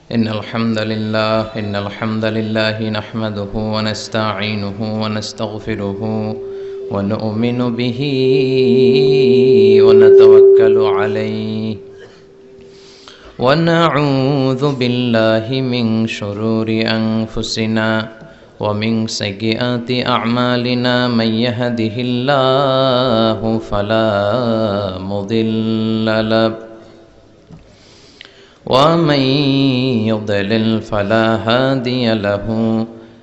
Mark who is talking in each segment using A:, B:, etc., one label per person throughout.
A: إن الحمد لله نحمده ونستعينه ونستغفره ونؤمن به ونتوكل عليه ونعوذ بالله من شرور أنفسنا ومن سيئات أعمالنا من يهده الله فلا مضل له ومن يضلل فلا هادي له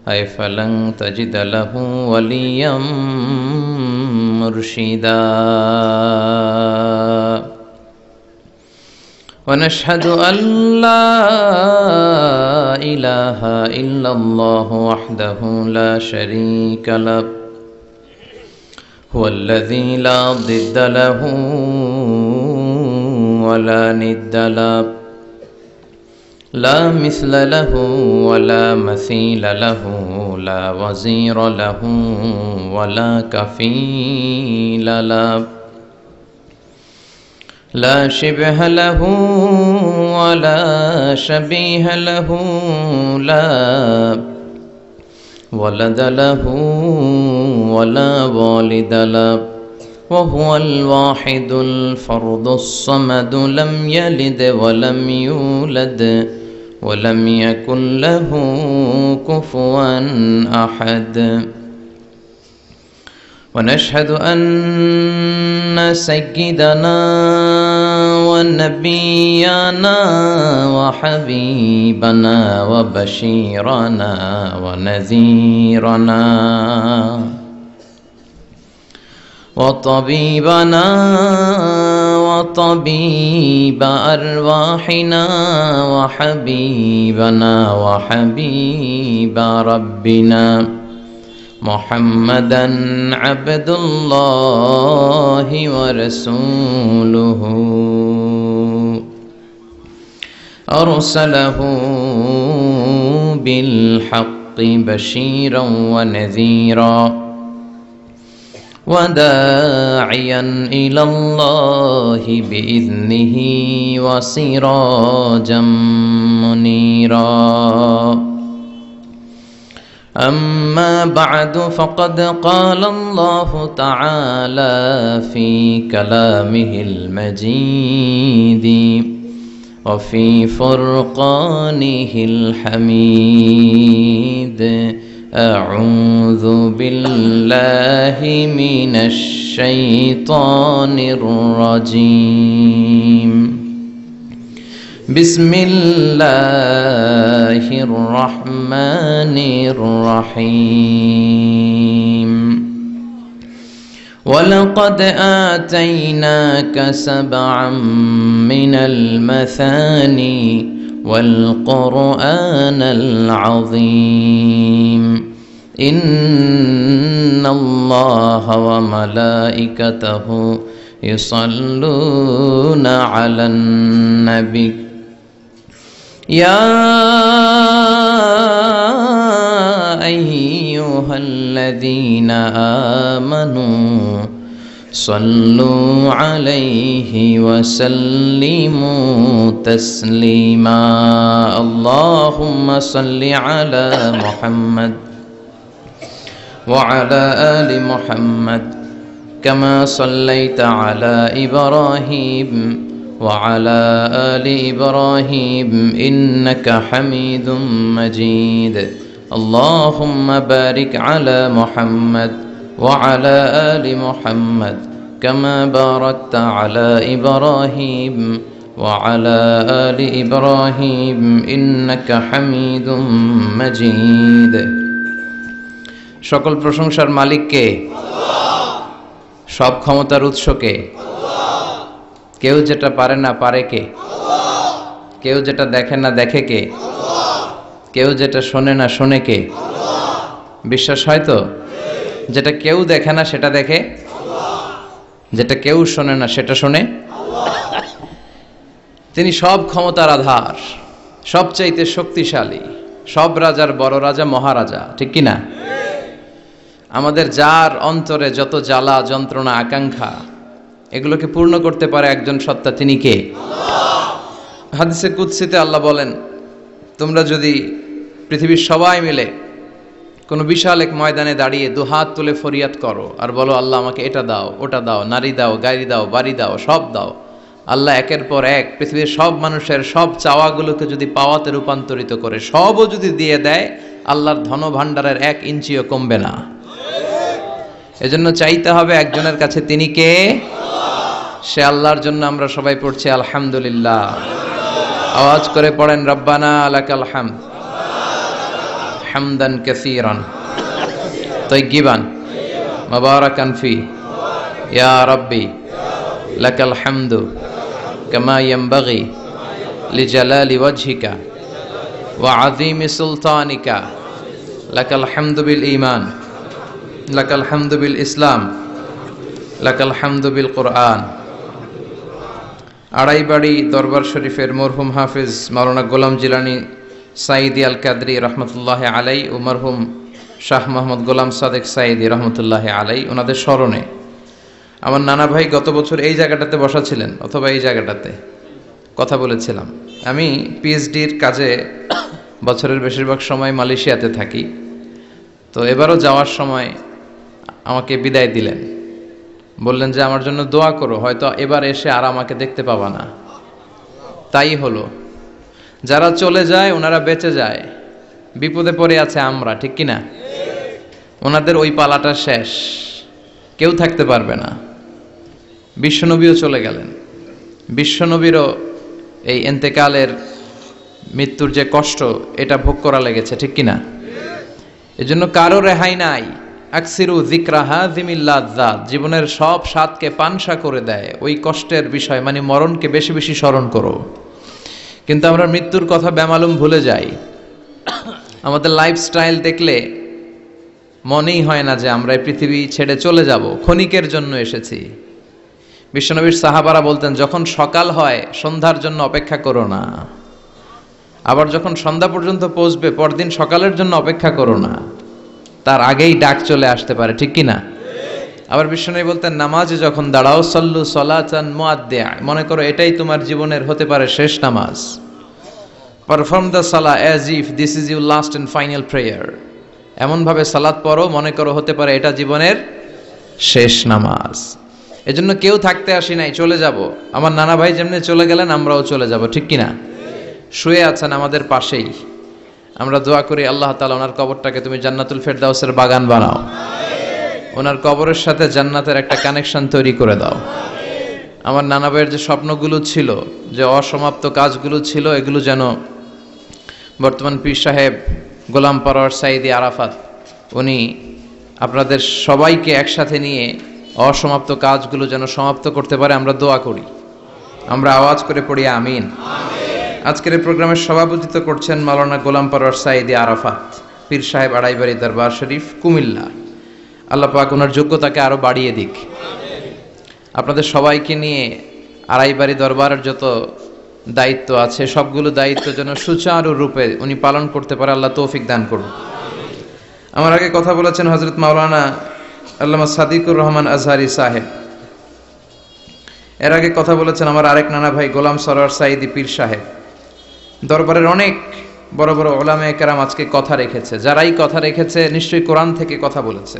A: أي فلن تجد له وليا مرشدا ونشهد أن لا إله إلا الله وحده لا شريك له هو الذي لا ضد له ولا ند له لا مثل له ولا مثيل له لا وزير له ولا كفيل له لا شبه له ولا شبيه له لا ولد له ولا والد له وهو الواحد الفرد الصمد لم يلد ولم يولد ولم يكن له كفوا أحد ونشهد أن سيدنا ونبينا وحبيبنا وبشيرنا ونذيرنا وطبيبنا وطبيب أرواحنا وحبيبنا وحبيب ربنا محمدا عبد الله ورسوله أرسله بالحق بشيرا ونذيرا وداعيا إلى الله بإذنه وسراجا منيرا أما بعد فقد قال الله تعالى في كلامه المجيد وفي فرقانه الحميد أعوذ بالله من الشيطان الرجيم بسم الله الرحمن الرحيم ولقد آتيناك سبعا من المثاني والقرآن العظيم إن الله وملائكته يصلون على النبي يا أيها الذين آمنوا صلوا عليه وسلموا تسليما اللهم صل على محمد وعلى آل محمد كما صليت على إبراهيم وعلى آل إبراهيم إنك حميد مجيد اللهم بارك على محمد وعلى آل محمد كما باركت على إبراهيم وعلى آل إبراهيم إنك حميد مجيد সকল প্রশংসার মালিক কে? আল্লাহ। সব ক্ষমতার উৎস কে? আল্লাহ। কেউ যেটা পারে না পারে কে? আল্লাহ। কেউ যেটা দেখে না দেখে কে? আল্লাহ। কেউ যেটা শোনে না শোনে কে? আল্লাহ। বিশ্বাস হয় তো? যেটা কেউ দেখে না সেটা দেখে আল্লাহ, যেটা কেউ শোনে না সেটা শোনে আল্লাহ। তিনি সব ক্ষমতার আধার, সবচাইতে শক্তিশালী, সব রাজার বড় রাজা, মহারাজা, ঠিক কি না? আমাদের যার অন্তরে যত জ্বালা যন্ত্রণা আকাঙ্ক্ষা এগুলোকে পূর্ণ করতে পারে একজন সত্তা, তিনি কে? আল্লাহ। হাদিসে কুদসিতে আল্লাহ বলেন, তোমরা যদি পৃথিবীর সবাই মিলে কোনো বিশাল এক ময়দানে দাঁড়িয়ে দুহাত তুলে ফরিয়াদ করো আর বলো আল্লাহ আমাকে এটা দাও ওটা দাও, নারী দাও, গাড়ি দাও, বাড়ি দাও, সব দাও, আল্লাহ একের পর এক পৃথিবীর সব মানুষের সব চাওয়াগুলোকে যদি পাওয়াতে রূপান্তরিত করে সবও যদি দিয়ে দেয়, আল্লাহর ধন ভাণ্ডারের 1 ইঞ্চিও কমবে না। এজন্য চাইতে হবে একজনের কাছে, তিনি কে? সে আল্লাহর জন্য আমরা সবাই পড়ছি আলহামদুলিল্লাহ। আওয়াজ করে পড়েন রব্বানা লাকাল হামদ হামদান কাসীরান তাইয়িবান মুবারাকান ফি ইয়া রাব্বি লাকাল হামদু কামা ইয়ানবাগি লিজালালি ওয়াজহিকা ওয়া আযীমি সুলতানিকা লাকাল হামদু বিল ঈমান লাকাল হামদু বিল ইসলাম লাকাল হামদু বিল কুরআন। আড়াইবাড়ি দরবার শরীফের মরহুম হাফিজ মাওলানা গোলাম জিলানী সাইদি আল কাদরি রহমতুল্লাহ আলাই ও মরহুম শাহ মোহাম্মদ গোলাম সাদেক সাইদি রহমতুল্লাহ আলাই, ওনাদের স্মরণে আমার নানা ভাই গত বছর এই জায়গাটাতে বসা ছিলেন অথবা এই জায়গাটাতে কথা বলেছিলাম। আমি পিএইচডির কাজে বছরের বেশিরভাগ সময় মালয়েশিয়াতে থাকি, তো এবারও যাওয়ার সময় আমাকে বিদায় দিলেন, বললেন যে আমার জন্য দোয়া করো, হয়তো এবার এসে আর আমাকে দেখতে পাবা না। তাই হলো, যারা চলে যায় ওনারা বেঁচে যায়, বিপদে পড়ে আছে আমরা, ঠিক কিনা? ওনাদের ওই পালাটা শেষ, কেউ থাকতে পারবে না। বিশ্বনবীও চলে গেলেন, বিশ্বনবীরও এই এন্তেকালের মৃত্যুর যে কষ্ট এটা ভোগ করা লেগেছে, ঠিক কিনা? এজন্য কারো রেহাই নাই। আকসিরু যিকরা হাযিমিল লাযযাত, জীবনের সব স্বাদকে পানসা করে দেয় ওই কষ্টের বিষয়, মানে মরণকে বেশি বেশি স্মরণ করো। কিন্তু আমরা মৃত্যুর কথা বেমালুম ভুলে যাই। আমাদের লাইফস্টাইল দেখলে মনেই হয় না যে আমরা এই পৃথিবী ছেড়ে চলে যাব, ক্ষণিকের জন্য এসেছি। বিশ্বনবীর সাহাবারা বলতেন, যখন সকাল হয় সন্ধ্যার জন্য অপেক্ষা করো না, আবার যখন সন্ধ্যা পর্যন্ত পৌঁছবে পরদিন সকালের জন্য অপেক্ষা করো না, তার আগেই ডাক চলে আসতে পারে, ঠিক কিনা? আবার বিশ্বনবী বলতেন, নামাজে যখন দাঁড়াও সল্লু সলাতান মুআদ্দিয়া, মনে করো এটাই তোমার জীবনের হতে পারে শেষ নামাজ। পারফর্ম দ্য সালাহ as if this is your last and final prayer, এমন ভাবে সালাত পড়ো মনে করো হতে পারে এটা জীবনের শেষ নামাজ। এজন্য কেউ থাকতে আসি নাই, চলে যাব। আমার নানা ভাই যেমনি চলে গেলেন আমরাও চলে যাব, ঠিক কিনা? শুয়ে আছেন আমাদের পাশেই, আমরা দোয়া করি আল্লাহ তাআলা ওনার কবরটাকে তুমি জান্নাতুল ফেরদাউসের বাগান বানাও, ওনার কবরের সাথে জান্নাতের একটা কানেকশন তৈরি করে দাও। আমার নানা ভাইয়ের যে স্বপ্নগুলো ছিল, যে অসমাপ্ত কাজগুলো ছিল, এগুলো যেন বর্তমান পীর সাহেব গোলাম পরওয়ার সাইদি আরাফাত উনি আপনাদের সবাইকে একসাথে নিয়ে অসমাপ্ত কাজগুলো যেন সমাপ্ত করতে পারে, আমরা দোয়া করি। আমরা আওয়াজ করে পড়ি আমিন। আজকের এই প্রোগ্রামের সভাপতিত্ব করছেন মাওলানা গোলাম পরওয়ার সাইদি আরাফাত, পীর সাহেব আড়াইবাড়ি দরবার শরীফ, কুমিল্লা। আল্লাহ পাক ওনার যোগ্যতাকে আরো বাড়িয়ে দিক। আপনাদের সবাইকে নিয়ে আড়াইবাড়ি দরবারের যত দায়িত্ব আছে সবগুলো দায়িত্ব যেন সুচারুরূপে উনি পালন করতে পারে, আল্লাহ তৌফিক দান করুন। আমার আগে কথা বলেছেন হযরত মাওলানা আল্লামা সাদিকুর রহমান আজহারি সাহেব, এর আগে কথা বলেছেন আমার আরেক নানা ভাই গোলাম সরওয়ার সাইদি পীর সাহেব। দরবারের অনেক বড় বড় উলামায়ে কেরাম আজকে কথা রেখেছে, যারাই কথা রেখেছে নিশ্চয়ই কোরআন থেকে কথা বলেছে।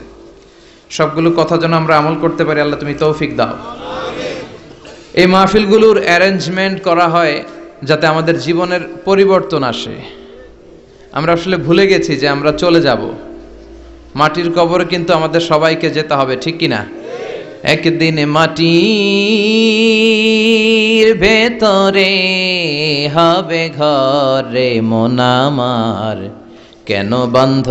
A: সবগুলো কথা যেন আমরা আমল করতে পারি, আল্লাহ তুমি তৌফিক দাও। এই মাহফিলগুলোর অ্যারেঞ্জমেন্ট করা হয় যাতে আমাদের জীবনের পরিবর্তন আসে। আমরা আসলে ভুলে গেছি যে আমরা চলে যাব, মাটির কবরে কিন্তু আমাদের সবাইকে যেতে হবে, ঠিক কিনা? একদিন মাটির ভেতরে হবে ঘরে মন আমার, কেন বন্ধ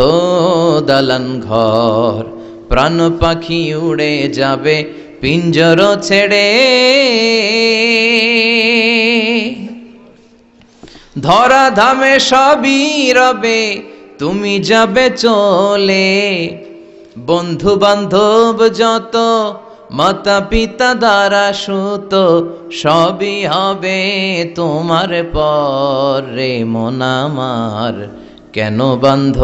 A: দালান ঘর, প্রাণ পাখি উড়ে যাবে পিঞ্জর ছেড়ে, ধরা ধামে সবই রবে তুমি যাবে চলে, বন্ধু বান্ধব যত মাতা পিতা দ্বারা সুত সবই হবে তোমার পরে মন আমার, কেন বান্ধ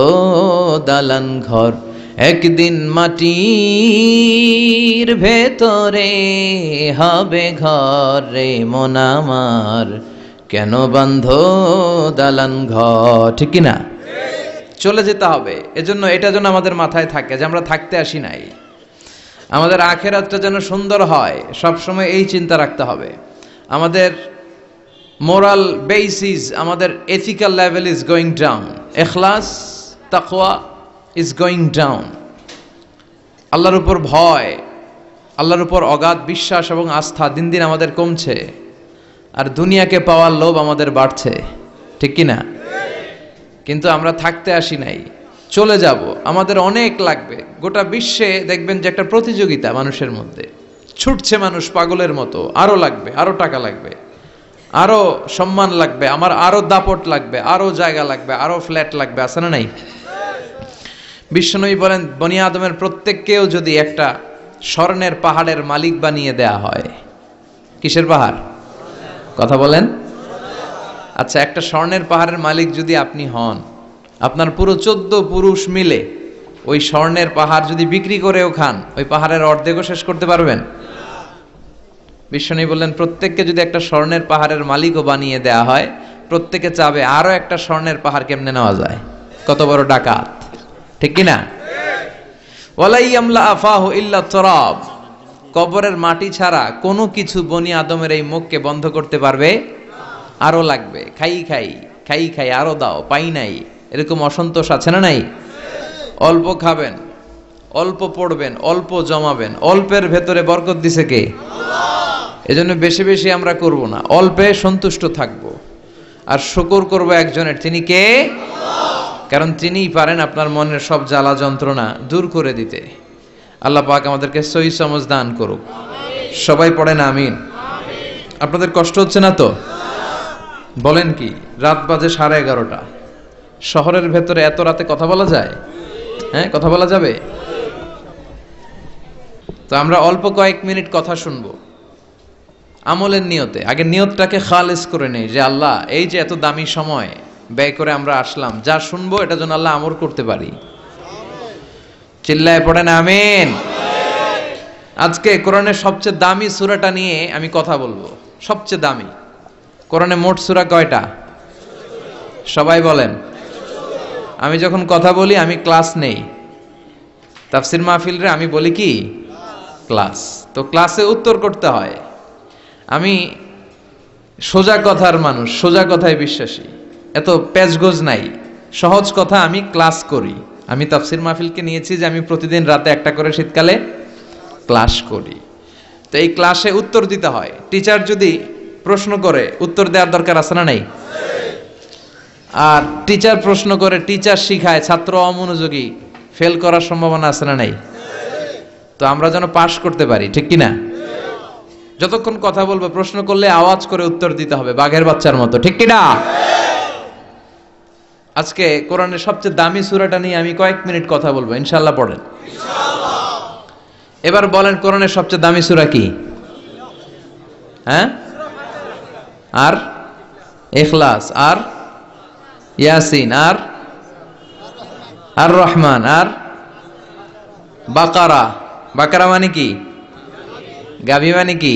A: দালান ঘর, একদিন মাটির ভেতরে হবে ঘরে মন আমার, কেন বাঁধো দালান ঘর, ঠিক কি না? চলে যেতে হবে। এজন্য এটা যেন আমাদের মাথায় থাকে যে আমরা থাকতে আসি নাই, আমাদের আখিরাতটা যেন সুন্দর হয়, সবসময় এই চিন্তা রাখতে হবে। আমাদের মোরাল বেসিস, আমাদের ethical level is going down, ইখলাস তাকওয়া ইজ গোয়িং ডাউন। আল্লাহর উপর ভয়, আল্লাহর উপর অগাধ বিশ্বাস এবং আস্থা দিন দিন আমাদের কমছে, আর দুনিয়াকে পাওয়ার লোভ আমাদের বাড়ছে, ঠিক কি না? কিন্তু আমরা থাকতে আসি নাই, চলে যাব। আমাদের অনেক লাগবে। গোটা বিশ্বে দেখবেন যে একটা প্রতিযোগিতা মানুষের মধ্যে, ছুটছে মানুষ পাগলের মতো, আরো লাগবে, আরো টাকা লাগবে, আরো সম্মান লাগবে, আমার আরো দাপট লাগবে, আরো জায়গা লাগবে, আরো ফ্ল্যাট লাগবে, আছে না নাই? বিশ্বনবী বলেন, বনি আদমের প্রত্যেককেও যদি একটা স্বর্ণের পাহাড়ের মালিক বানিয়ে দেয়া হয়। কিসের পাহাড়? কথা বলেন। আচ্ছা, একটা স্বর্ণের পাহাড়ের মালিক যদি আপনি হন, আপনার পুরো 14 পুরুষ মিলে ওই স্বর্ণের পাহাড় যদি বিক্রি করেও খান, ওই পাহাড়ের অর্ধেকও শেষ করতে পারবেন? বিশ্বনবী বললেন, প্রত্যেককে যদি একটা স্বর্ণের পাহাড়ের মালিকও বানিয়ে দেয়া হয়, প্রত্যেকে চাবে আরো একটা স্বর্ণের পাহাড় কেমনে নেওয়া যায়। কত বড় ডাকাত, ঠিক কি না? ওয়ালাই আমলা আফাহু ইল্লা তুরাব, কবরের মাটি ছাড়া কোনো কিছু বনি আদমের এই মুখকে বন্ধ করতে পারবে? আরো লাগবে, খাই খাই খাই খাই, আরো দাও, পাই নাই, এরকম অসন্তোষ আছে না নাই? অল্প খাবেন, অল্প পড়বেন, অল্প জমাবেন, অল্পের ভেতরে বরকত দিছে কে? এজন্য বেশি বেশি আমরা করব না, অল্পে সন্তুষ্ট থাকব, আর শুকর করব একজনের, তিনি কে? কারণ তিনিই পারেন আপনার মনের সব জ্বালা যন্ত্রণা দূর করে দিতে। আল্লাহ পাক আমাদেরকে সহি সমঝ দান করুক। সবাই পড়েন আমিন। আপনাদের কষ্ট হচ্ছে না তো? বলেন কি, রাত বাজে 11:30, শহরের ভেতরে এত রাতে কথা বলা যায়? হ্যাঁ, কথা বলা যাবে? তো আমরা অল্প কয়েক মিনিট কথা শুনবো আমলের নিয়তে। আগে নিয়তটাকে খালেস করে নেই, যে আল্লাহ, এই যে এত দামি সময় ব্যয় করে আমরা আসলাম, যা শুনবো এটা যেন আল্লাহ আমল করতে পারি। চিল্লায় পড়েন আমিন। আজকে কোরআনের সবচেয়ে দামি সূরাটা নিয়ে আমি কথা বলবো। সবচেয়ে দামি। কোরআনে মোট সূরা কয়টা? সবাই বলেন। আমি যখন কথা বলি আমি ক্লাস নেই, তাফসির মাহফিলরে আমি বলি কি ক্লাস। তো ক্লাসে উত্তর করতে হয়। আমি সোজা কথার মানুষ, সোজা কথায় বিশ্বাসী, এত প্যাচগোজ নাই, সহজ কথা আমি ক্লাস করি। আমি তাফসির মাহফিলকে নিয়েছি যে আমি প্রতিদিন রাতে একটা করে শীতকালে ক্লাস করি। তো এই ক্লাসে উত্তর দিতে হয়। টিচার যদি প্রশ্ন করে উত্তর দেওয়ার দরকার আছে না নাই? আর টিচার প্রশ্ন করে, টিচার শিখায়, ছাত্র অমনোযোগী, ফেল করার সম্ভাবনা আছে না নাই? তো আমরা যেন পাশ করতে পারি, ঠিক কি না? যতক্ষণ কথা বলবো, প্রশ্ন করলে আওয়াজ করে উত্তর দিতে হবে, বাঘের বাচ্চার মতো, ঠিক কি না? আজকে কোরআনের সবচেয়ে দামি সূরাটা নিয়ে আমি কয়েক মিনিট কথা বলবো, ইনশাআল্লাহ। পড়েন এবার, বলেন কোরআনের সবচেয়ে দামি সূরা কি? হ্যাঁ? আর ইখলাস, আর ইয়াসিন, আর আর রহমান, আর বাকারা। বাকারা মানে কি? গাভী মানে কি?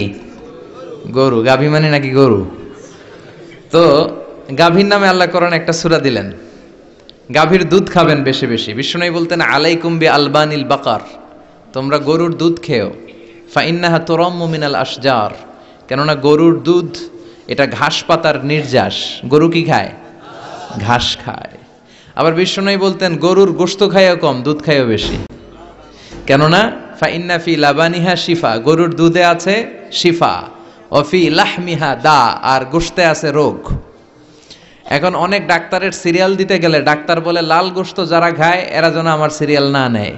A: গরু। গাভী মানে নাকি গরু? তো গাভীর নামে আল্লাহ কোরআন একটা সূরা দিলেন। গাভীর দুধ খাবেন বেশি বেশি। বিশ্বনবী বলতেন, আলাইকুম বি আলবানিল বাকার, তোমরা গরুর দুধ খেও। ফা ইন্নাহা তুরাম্মু মিনাল আশজার, কেননা গরুর দুধ এটা ঘাস পাতার নির্যাস। গরু কি খায়? ঘাস খায়। আবার বিশ্বনবী বলতেন, গরুর গোশত খায়ও কম, দুধ খায়ও বেশি, কেননা ফা ইন্না ফি লাবানিহা শিফা, গরুর দুধে আছে শিফা, ও ফি লাহমিহা দা, আর গোশতে আছে রোগ। এখন অনেক ডাক্তারের সিরিয়াল দিতে গেলে ডাক্তার বলে, লাল গোশত যারা খায় এরা যেন আমার সিরিয়াল না নেয়,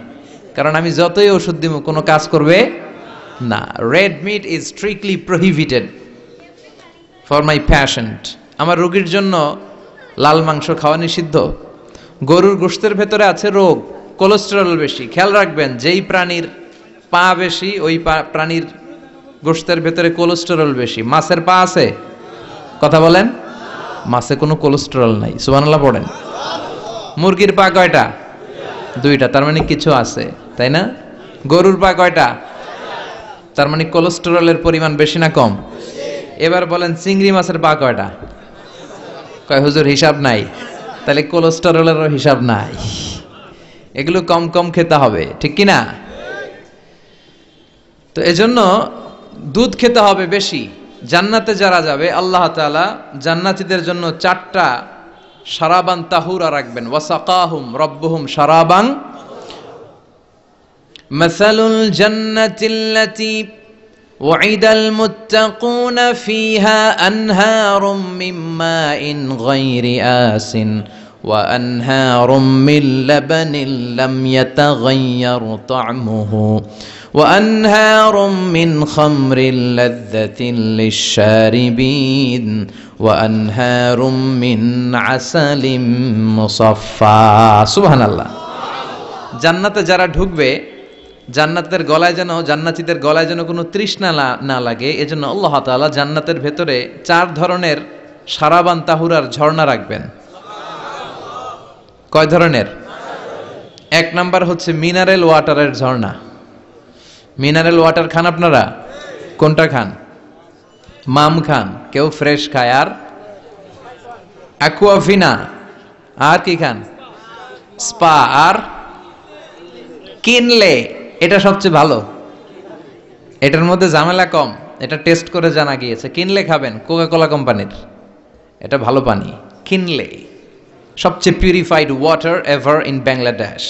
A: কারণ আমি যতই ওষুধ দিব কোনো কাজ করবে না। Red meat is strictly prohibited for my patient, আমার রোগীর জন্য লাল মাংস খাওয়া নিষিদ্ধ। গরুর গোশতের ভেতরে আছে রোগ, কোলেস্টেরল বেশি। খেয়াল রাখবেন, যেই প্রাণীর পা বেশি ওই প্রাণীর গোশতের ভেতরে কোলেস্টেরল বেশি। মাছের পা আছে? কথা বলেন। মাছে কোনো কোলেস্টেরল নাই, সুবহানাল্লাহ পড়েন। মুরগির পা কয়টা? 2টা, তার মানে কিছু আছে, তাই না? গরুর পা কয়টা? তার মানে কোলেস্টেরলের পরিমাণ বেশি না কম? এবার বলেন, চিংড়ি মাছের পা কয়টা? কয় হুজুর হিসাব নাই, তাহলে কোলেস্টেরলেরও হিসাব নাই, এগুলো কম কম খেতে হবে, ঠিক কি না? তো এজন্য দুধ খেতে হবে বেশি। জান্নাতে যারা যাবে আল্লাহ তাআলা জান্নাতীদের জন্য 4টা শারাবান তাহুরা রাখবেন। ওয়াসাকাহুম রাব্বুহুম শারাবান মাসালুল জান্নাতিল্লাতী ওয়াইদাল মুত্তাকুনা ফিহা আনহারুম মিন মাইন গায়রি আসিন ওয়া আনহারুম মিন লাবানিন লাম ইয়াতাগায়্যার তা'মুহু وأنهار من خمر لذة للشاربين وأنهار من عسل مصفى سبحان الله। জান্নাতে যারা ঢুকবে জান্নাতের গলায় যেন, জান্নাতীদের গলায় যেন কোনো তৃষ্ণা না লাগে, এজন্য আল্লাহ তাআলা জান্নাতের ভেতরে 4 ধরনের শারাবান তাহুরার ঝর্ণা রাখবেন। কয় ধরনের? 1 নাম্বার হচ্ছে মিনারেল ওয়াটারের ঝর্ণা। মিনারেল ওয়াটার খান আপনারা? কোনটা খান? মাম খান, কেউ ফ্রেশ খায়, আর অ্যাকুয়াফিনা, আর কি খান? স্পা, আর কিনলে। এটা সবচেয়ে ভালো, এটার মধ্যে ঝামেলা কম, এটা টেস্ট করে জানা গিয়েছে। কিনলে খাবেন, কোকা-কোলা কোম্পানির, এটা ভালো পানি। কিনলে সবচেয়ে purified water ever in Bangladesh.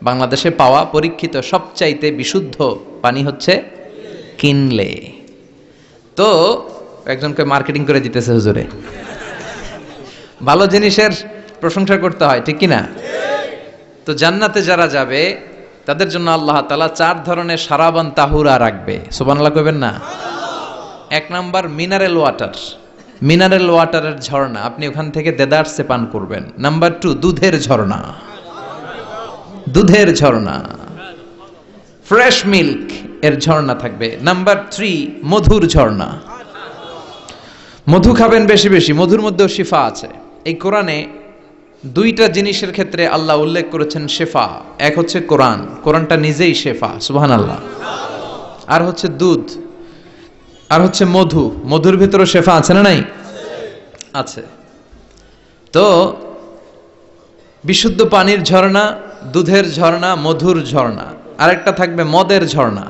A: বাংলাদেশে পাওয়া পরীক্ষিত সবচাইতে বিশুদ্ধ পানি হচ্ছে কিনলে। তো একজনকে মার্কেটিং করে দিতেছে হুজুরে। ভালো জিনিসের প্রশংসা করতে হয়, ঠিক কিনা? তো জান্নাতে যারা যাবে তাদের জন্য আল্লাহ তাআলা 4 ধরনের শারাবান তাহুরা রাখবে। সুবহানাল্লাহ কইবেন না? 1 নাম্বার মিনারেল ওয়াটার, মিনারেল ওয়াটারের ঝর্ণা, আপনি ওখান থেকে দেদারসে পান করবেন। নাম্বার 2 দুধের ঝর্ণা, দুধের ঝর্ণা, ফ্রেশ মিল্ক এর ঝর্ণা থাকবে। নাম্বার 3 মধুর ঝর্ণা, মধু খাবেন বেশি বেশি, মধুর মধ্যেও শিফা আছে। এই কোরআনে 2টা জিনিসের ক্ষেত্রে আল্লাহ উল্লেখ করেছেন শেফা। এক হচ্ছে কোরআন, কোরআনটা নিজেই শেফা, সুবহানাল্লাহ। আর হচ্ছে দুধ, আর হচ্ছে মধু, মধুর ভিতরে শেফা আছে না নাই? আছে। তো বিশুদ্ধ পানির ঝর্ণা, দুধের ঝর্ণা, মধুর ঝর্ণা, আরেকটা থাকবে মদের ঝর্ণা।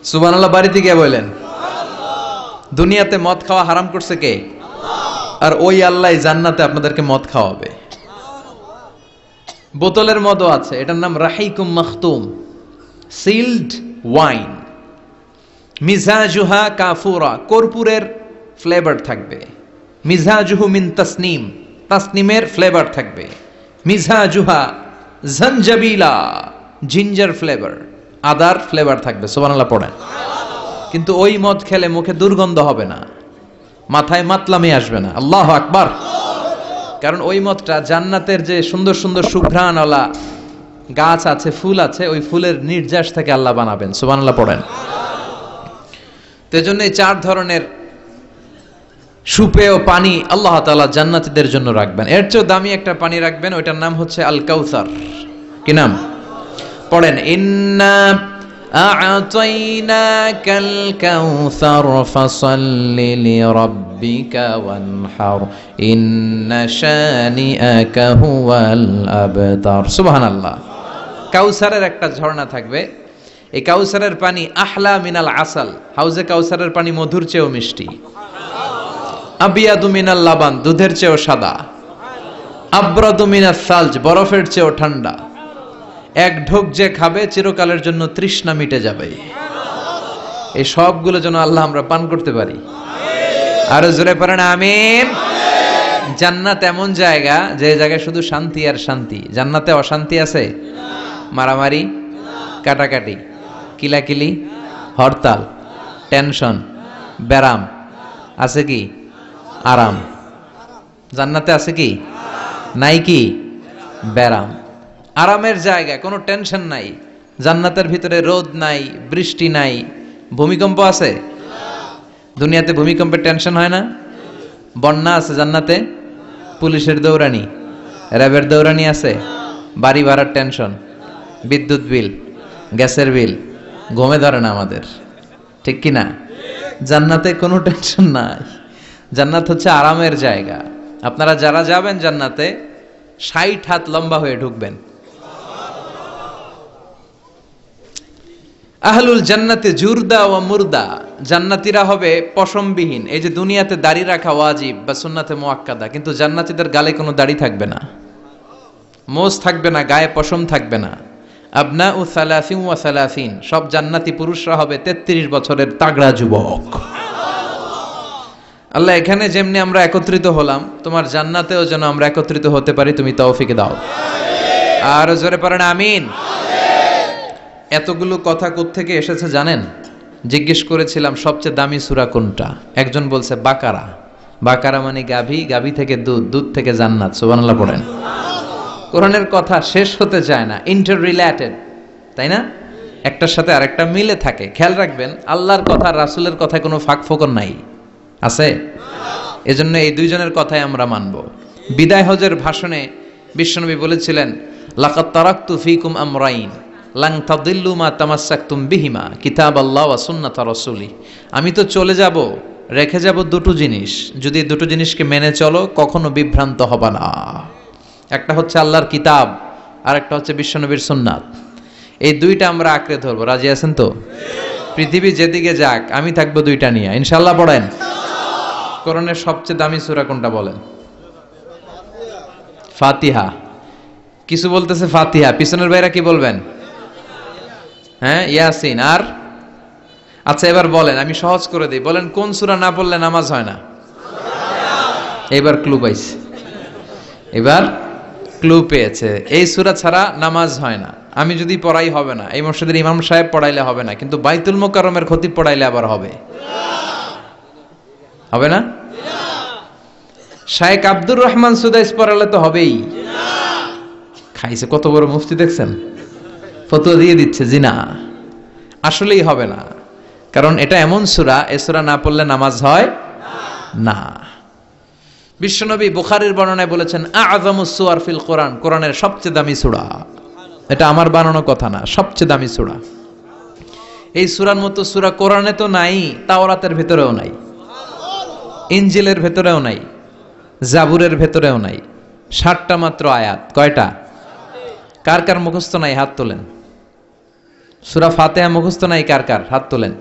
A: সুবহানাল্লাহ বাড়িতে গিয়ে বলেন। দুনিয়াতে মদ খাওয়া হারাম করছে কে? আর ওই আল্লাহ জান্নাতে আপনাদেরকে মদ খাওয়াবে। বোতলের মদও আছে, এটার নাম রাহিকুম মাখতুম, সিলড ওয়াইন। মিজাজুহা কাফুরা, কর্পূরের ফ্লেভার থাকবে। মিজাজুহু মিন তাসনিম, তাসনিমের ফ্লেভার থাকবে। মিজাজুহা জানজাবিলা, জিঞ্জার ফ্লেভার, আদার ফ্লেভার থাকবে। সুবহানাল্লাহ পড়েন। কিন্তু ওই মদ খেলে মুখে দুর্গন্ধ হবে না, মাথায় মাতলামি আসবে না। আল্লাহু আকবার। কারণ ওই মদটা জান্নাতের যে সুন্দর সুন্দর সুঘ্রাণওয়ালা গাছ আছে, ফুল আছে, ওই ফুলের নির্যাস থেকে আল্লাহ বানাবেন। সুবহানাল্লাহ পড়েন। তো এজন্য এই 4 ধরনের সুপেয় পানি আল্লাহ তাআলা জান্নাতীদের জন্য রাখবেন। এর চেয়ে দামি একটা পানি রাখবেন, ওইটার নাম হচ্ছে আল কাউসার। কি নাম? পড়েন, ইন্না আ'তাইনাকাল কাউসার ফাসাল্লি লিরাব্বিকা ওয়ানহার ইন্না শানিআকা হুয়াল আবতার। সুবহানাল্লাহ। কাউসারের একটা ঝর্ণা থাকবে। এই কাউসারের পানি আহলা মিনাল আসাল, হাউজে কাউসারের পানি মধুর চেয়েও মিষ্টি। আবিয়াদু মিনাল লাবান, দুধের চেয়েও সাদা। আবরাদু মিনাস সালজ, বরফের চেয়েও ঠান্ডা। এক ঢোক যে খাবে চিরকালের জন্য তৃষ্ণা মিটে যাবে। এই সবগুলো যেন আল্লাহ আমরা পান করতে পারি। আরো জোরে পড়েন আমিন। জান্নাত এমন জায়গা, যে জায়গায় শুধু শান্তি আর শান্তি। জান্নাতে অশান্তি আছে? মারামারি, কাটাকাটি, কিলাকিলি, হরতাল, টেনশন, ব্যারাম আছে কি? আরাম। জান্নাতে আছে কি? নাই কি? ব্যারাম। আরামের জায়গা, কোনো টেনশন নাই। জান্নাতের ভিতরে রোদ নাই, বৃষ্টি নাই, ভূমিকম্প আছে? দুনিয়াতে ভূমিকম্পের টেনশন হয় না? বন্যা আছে জান্নাতে? পুলিশের দৌড়ানি, র্যাবের দৌড়ানি আছে? বাড়ি ভাড়ার টেনশন, বিদ্যুৎ বিল, গ্যাসের বিল, ঘুমে ধরে না আমাদের, ঠিক কি না? জান্নাতে কোনো টেনশন নাই। জান্নাত হচ্ছে আরামের জায়গা। আপনারা যারা যাবেন জান্নাতে ৬০ হাত লম্বা হয়ে ঢুকবেন। আহলুল জান্নাতে জুরদা ওয়া মুরদা, জান্নাতীরা হবে পশমবিহীন। এই যে দুনিয়াতে দাড়ি রাখা ওয়াজিব বা সুন্নাতে মুআক্কাদা, কিন্তু জান্নাতীদের গালে কোনো দাড়ি থাকবে না, মোজ থাকবে না, গায়ে পশম থাকবে না। আবনাউ সালাসিন ওয়া সালাসিন, সব জান্নাতি পুরুষরা হবে 33 বছরের তাগড়া যুবক। আল্লাহ, এখানে যেমনি আমরা একত্রিত হলাম, তোমার জান্নাতেও যেন আমরা একত্রিত হতে পারি, তুমি তৌফিক দাও। আর জোরে পড়েন আমিন। এতগুলো কথা কোত্থেকে এসেছে জানেন? জিজ্ঞেস করেছিলাম সবচেয়ে দামি সূরা কোনটা, একজন বলছে বাকারা। বাকারা মানে গাভী, গাভী থেকে দুধ, দুধ থেকে জান্নাত। সুবহানাল্লাহ পড়েন। কোরআনের কথা শেষ হতে চায় না, ইন্টার রিলেটেড, তাই না? একটার সাথে আরেকটা মিলে থাকে। খেয়াল রাখবেন, আল্লাহর কথা রাসূলের কথায় কোনো ফাঁক ফোকর নাই, আছে? এজন্য এই দুইজনের কথাই আমরা মানব। বিদায় হজের ভাষণে বিশ্বনবী বলেছিলেন, লাকাদ তারাকতু ফীকুম আমরাইন লাং তাদিল্লু মা তামাসসাকতুম বিহিমা কিতাবাল্লাহ ওয়া সুন্নাতা রাসূলি। আমি তো চলে যাব, রেখে যাব দুটো জিনিস, যদি দুটো জিনিসকে মেনে চলো কখনো বিভ্রান্ত হবে না। একটা হচ্ছে আল্লাহর কিতাব, আর একটা হচ্ছে বিশ্বনবীর সুন্নাত। এই দুইটা আমরা আঁকড়ে ধরবো। রাজি আছেন তো? পৃথিবী যেদিকে যাক, আমি থাকবো দুইটা নিয়ে, ইনশাআল্লাহ। পড়েন। কোরআনের সবচেয়ে দামি সূরা কোনটা বলেন? ফাতিহা। কিছু বলতেছে ফাতিহা, পিছনের ভাইরা কি বলবেন? হ্যাঁ, ইয়াসিন। আর আচ্ছা, এবার বলেন, আমি সহজ করে দিই, বলেন কোন সূরা না পড়লে নামাজ হয় না? এবার ক্লু পাইছে, এবার ক্লু পেয়েছে। এই সূরা ছাড়া নামাজ হয় না। আমি যদি পড়াই হবে না, এই মসজিদের ইমাম সাহেব পড়াইলে হবে না, কিন্তু বাইতুল মুকাররমের খতিব পড়াইলে আবার হবে। হবে না? শায়েখ আব্দুর রহমান সুদাইস পড়ালে তো হবেই। খাইছে কত বড় মুফতি দেখছেন, ফতোয়া দিয়ে দিচ্ছে জি না, আসলেই হবে না। কারণ এটা এমন সূরা, এই সূরা না পড়লে নামাজ হয় না। বিশ্বনবী বুখারীর বর্ণনায় বলেছেন, আ'যামুস সুওয়ার ফিল কোরআন, কোরআনের সবচেয়ে দামি সূরা। এটা আমার বানানো কথা না, সবচেয়ে দামি সূরা। এই সূরার মতো সূরা কোরআনে তো নাই, তাওরাতের ভেতরেও নাই, ইনজিলের ভেতরেও নাই, জাবুরের ভেতরেও নাই। 60টা মাত্র আয়াত। কয়টা? কার কার মুখস্থ নাই হাত তোলেন। সূরা ফাতিহা মুখস্থ নাই কার কার? হাত তোলেন।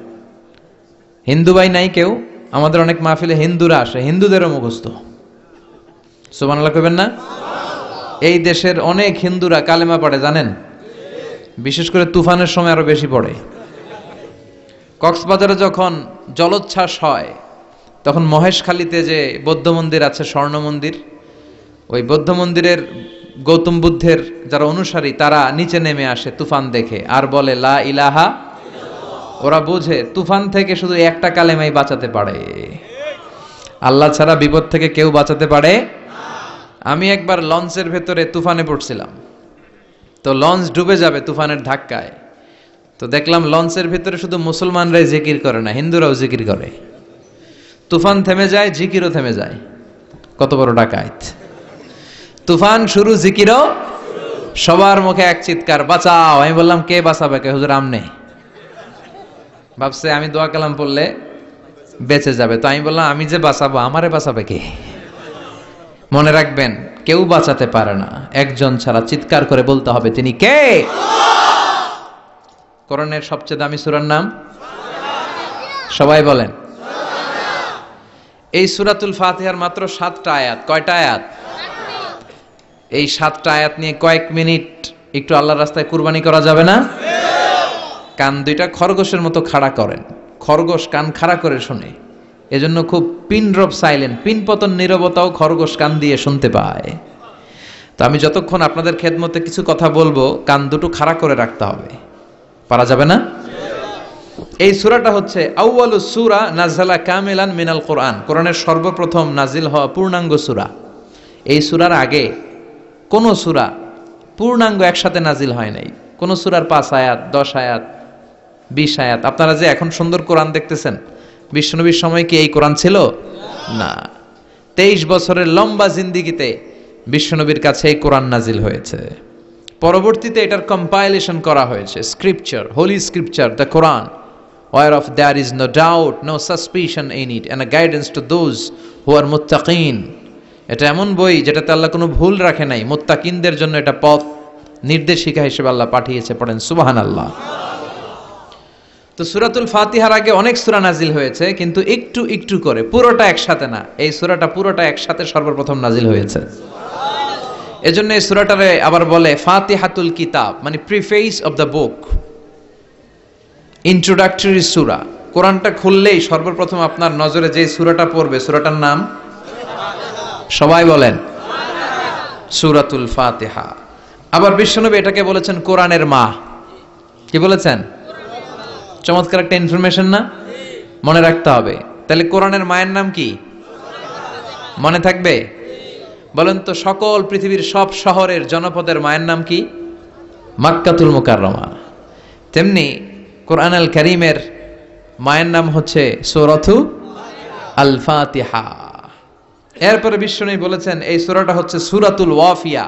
A: হিন্দু ভাই নাই কেউ? আমাদের অনেক মাহফিলে হিন্দুরা আসে, হিন্দুদেরও মুখস্থ। সুবহানাল্লাহ কইবেন না? এই দেশের অনেক হিন্দুরা কালেমা পড়ে জানেন, বিশেষ করে তুফানের সময় আরো বেশি পড়ে। কক্সবাজারে যখন জলোচ্ছ্বাস হয়, তখন মহেশখালীতে যে বৌদ্ধ মন্দির আছে, স্বর্ণ মন্দির, ওই বৌদ্ধ মন্দিরের গৌতম বুদ্ধের যারা অনুসারী, তারা নিচে নেমে আসে তুফান দেখে, আর বলে লা ইলাহা। ওরা বোঝে তুফান থেকে শুধু একটা কালেমাই বাঁচাতে পারে, আল্লাহ ছাড়া বিপদ থেকে কেউ বাঁচাতে পারে। আমি একবার লঞ্চের ভেতরে তুফানে পড়ছিলাম, তো লঞ্চ ডুবে যাবে তুফানের ধাক্কায়। তো দেখলাম লঞ্চের ভেতরে শুধু মুসলমানরাই জিকির করে না, হিন্দুরাও জিকির করে। তুফান থেমে যায়, জিকিরও থেমে যায়। কত বড় ডাকাত! তুফান শুরু, জিকিরও। সবার মুখে এক চিৎকার, বাঁচাও। আমি বললাম কে বাঁচাবে? কে? হুজুর আমনে। ভাবছে আমি দোয়া কালাম পড়লে বেঁচে যাবে, তো আমি বললাম আমি যে বাঁচাবো, আমারে বাঁচাবে কে? মনে রাখবেন, কেউ বাঁচাতে পারে না, একজন ছাড়া। চিৎকার করে বলতে হবে তিনি কে। কোরআনের সবচেয়ে দামি সূরার নাম সবাই বলেন। এই সূরাতুল ফাতিহার মাত্র 7টা আয়াত। কয়টা আয়াত? এই 7টা আয়াত নিয়ে কয়েক মিনিট একটু আল্লাহর রাস্তায় কুরবানি করা যাবে না? কান দুইটা খরগোশের মতো খাড়া করেন, খরগোশ কান খাড়া করে শুনে, এজন্য খুব পিন ড্রপ সাইলেন্ট, পিন পতন নীরবতাও খরগোশ কান দিয়ে শুনতে পায়। তো আমি যতক্ষণ আপনাদের খেদমতে কিছু কথা বলবো, কান দুটো খাড়া করে রাখতে হবে। পারা যাবে না? এই সূরাটা হচ্ছে আউয়ালুস সূরা নাযালা কামিলান মিনাল কোরআন, কোরআনের সর্বপ্রথম নাজিল হওয়া পূর্ণাঙ্গ সূরা। এই সূরার আগে কোন সূরা পূর্ণাঙ্গ একসাথে নাজিল হয় নাই। কোন সূরার 5 আয়াত, 10 আয়াত, 20 আয়াত। আপনারা যে এখন সুন্দর কোরআন দেখতেছেন, বিশ্বনবীর সময় কি এই কোরআন ছিল? না। 23 বছরের লম্বা জিন্দেগিতে বিশ্বনবীর কাছে এই কোরআন নাজিল হয়েছে। পরবর্তীতে এটার কম্পাইলেশন করা হয়েছে, scripture, holy scripture, the Quran, whereof there is no doubt, no suspicion in it, and a guidance to those who are muttaqin. এটা এমন বই যেটাতে আল্লাহ কোনো ভুল রাখে নাই, মুত্তাকিনদের জন্য এটা পথ নির্দেশিকা হিসেবে আল্লাহ পাঠিয়েছে। পড়েন সুবহানাল্লাহ। তো সূরাতুল ফাতিহার আগে অনেক সূরা নাজিল হয়েছে, কিন্তু একটু একটু করে, পুরোটা একসাথে না। এই সূরাটা পুরোটা একসাথে সর্বপ্রথম নাজিল হয়েছে। এজন্য এই সূরাটারে আবার বলে ফাতিহাতুল কিতাব, মানে preface of the book, introductory সূরা। কোরআনটা খুললেই সর্বপ্রথম আপনার নজরে যে সূরাটা পড়বে, সূরাটার নাম সবাই বলেন সূরাতুল ফাতিহা। আবার বিশ্বনবী এটাকে বলেছেন কোরআনের মা। কি বলেছেন? চমৎকার একটা ইনফরমেশন না? মনে রাখতে হবে। তাহলে কোরআনের মায়ের নাম কি? মনে থাকবে? বলেন তো, সকল পৃথিবীর সব শহরের জনপদের মায়ের নাম কি? মাক্কাতুল মুকাররমা। তেমনি কোরআন আল কারীমের মায়ের নাম হচ্ছে সূরাতু আল ফাতিহা। এরপরে বিশ্বনবী বলেছেন এই সূরাটা হচ্ছে সূরাতুল ওয়াফিয়া,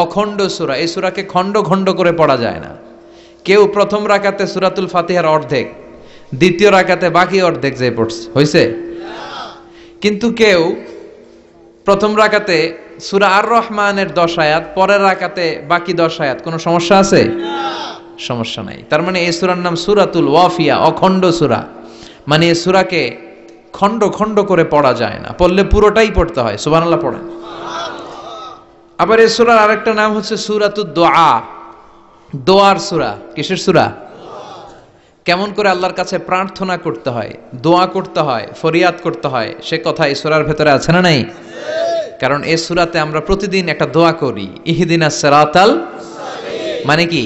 A: অখণ্ড সূরা। এই সূরাকে খণ্ড খণ্ড করে পড়া যায় না। কেউ প্রথম রাকাতে সূরাতুল ফাতিহার অর্ধেক, দ্বিতীয় রাকাতে বাকি অর্ধেক যে পড়ছে, হইছে? কিন্তু কেউ প্রথম রাকাতে সূরা আর রহমানের 10 আয়াত, পরের রাকাতে বাকি 10 আয়াত, কোনো সমস্যা আছে? সমস্যা নাই। তার মানে এই সূরার নাম সূরাতুল ওয়াফিয়া, অখণ্ড সূরা। মানে এই সূরাকে খণ্ড খণ্ড করে পড়া যায় না, পড়লে পুরোটাই পড়তে হয়। সুবহানাল্লাহ পড়েন। আবার এই সূরার আরেকটা নাম হচ্ছে সূরাতুদ দুআ, দোয়ার সূরা। কিসের সূরা? কেমন করে আল্লাহর কাছে প্রার্থনা করতে হয়, দোয়া করতে হয়, ফরিয়াদ করতে হয়, সে কথা এই সূরার ভেতরে আছে না নাই? কারণ এই সূরাতে আমরা প্রতিদিন একটা দোয়া করি, ইহদিনাস সিরাতাল মুস্তাকিম। মানে কি?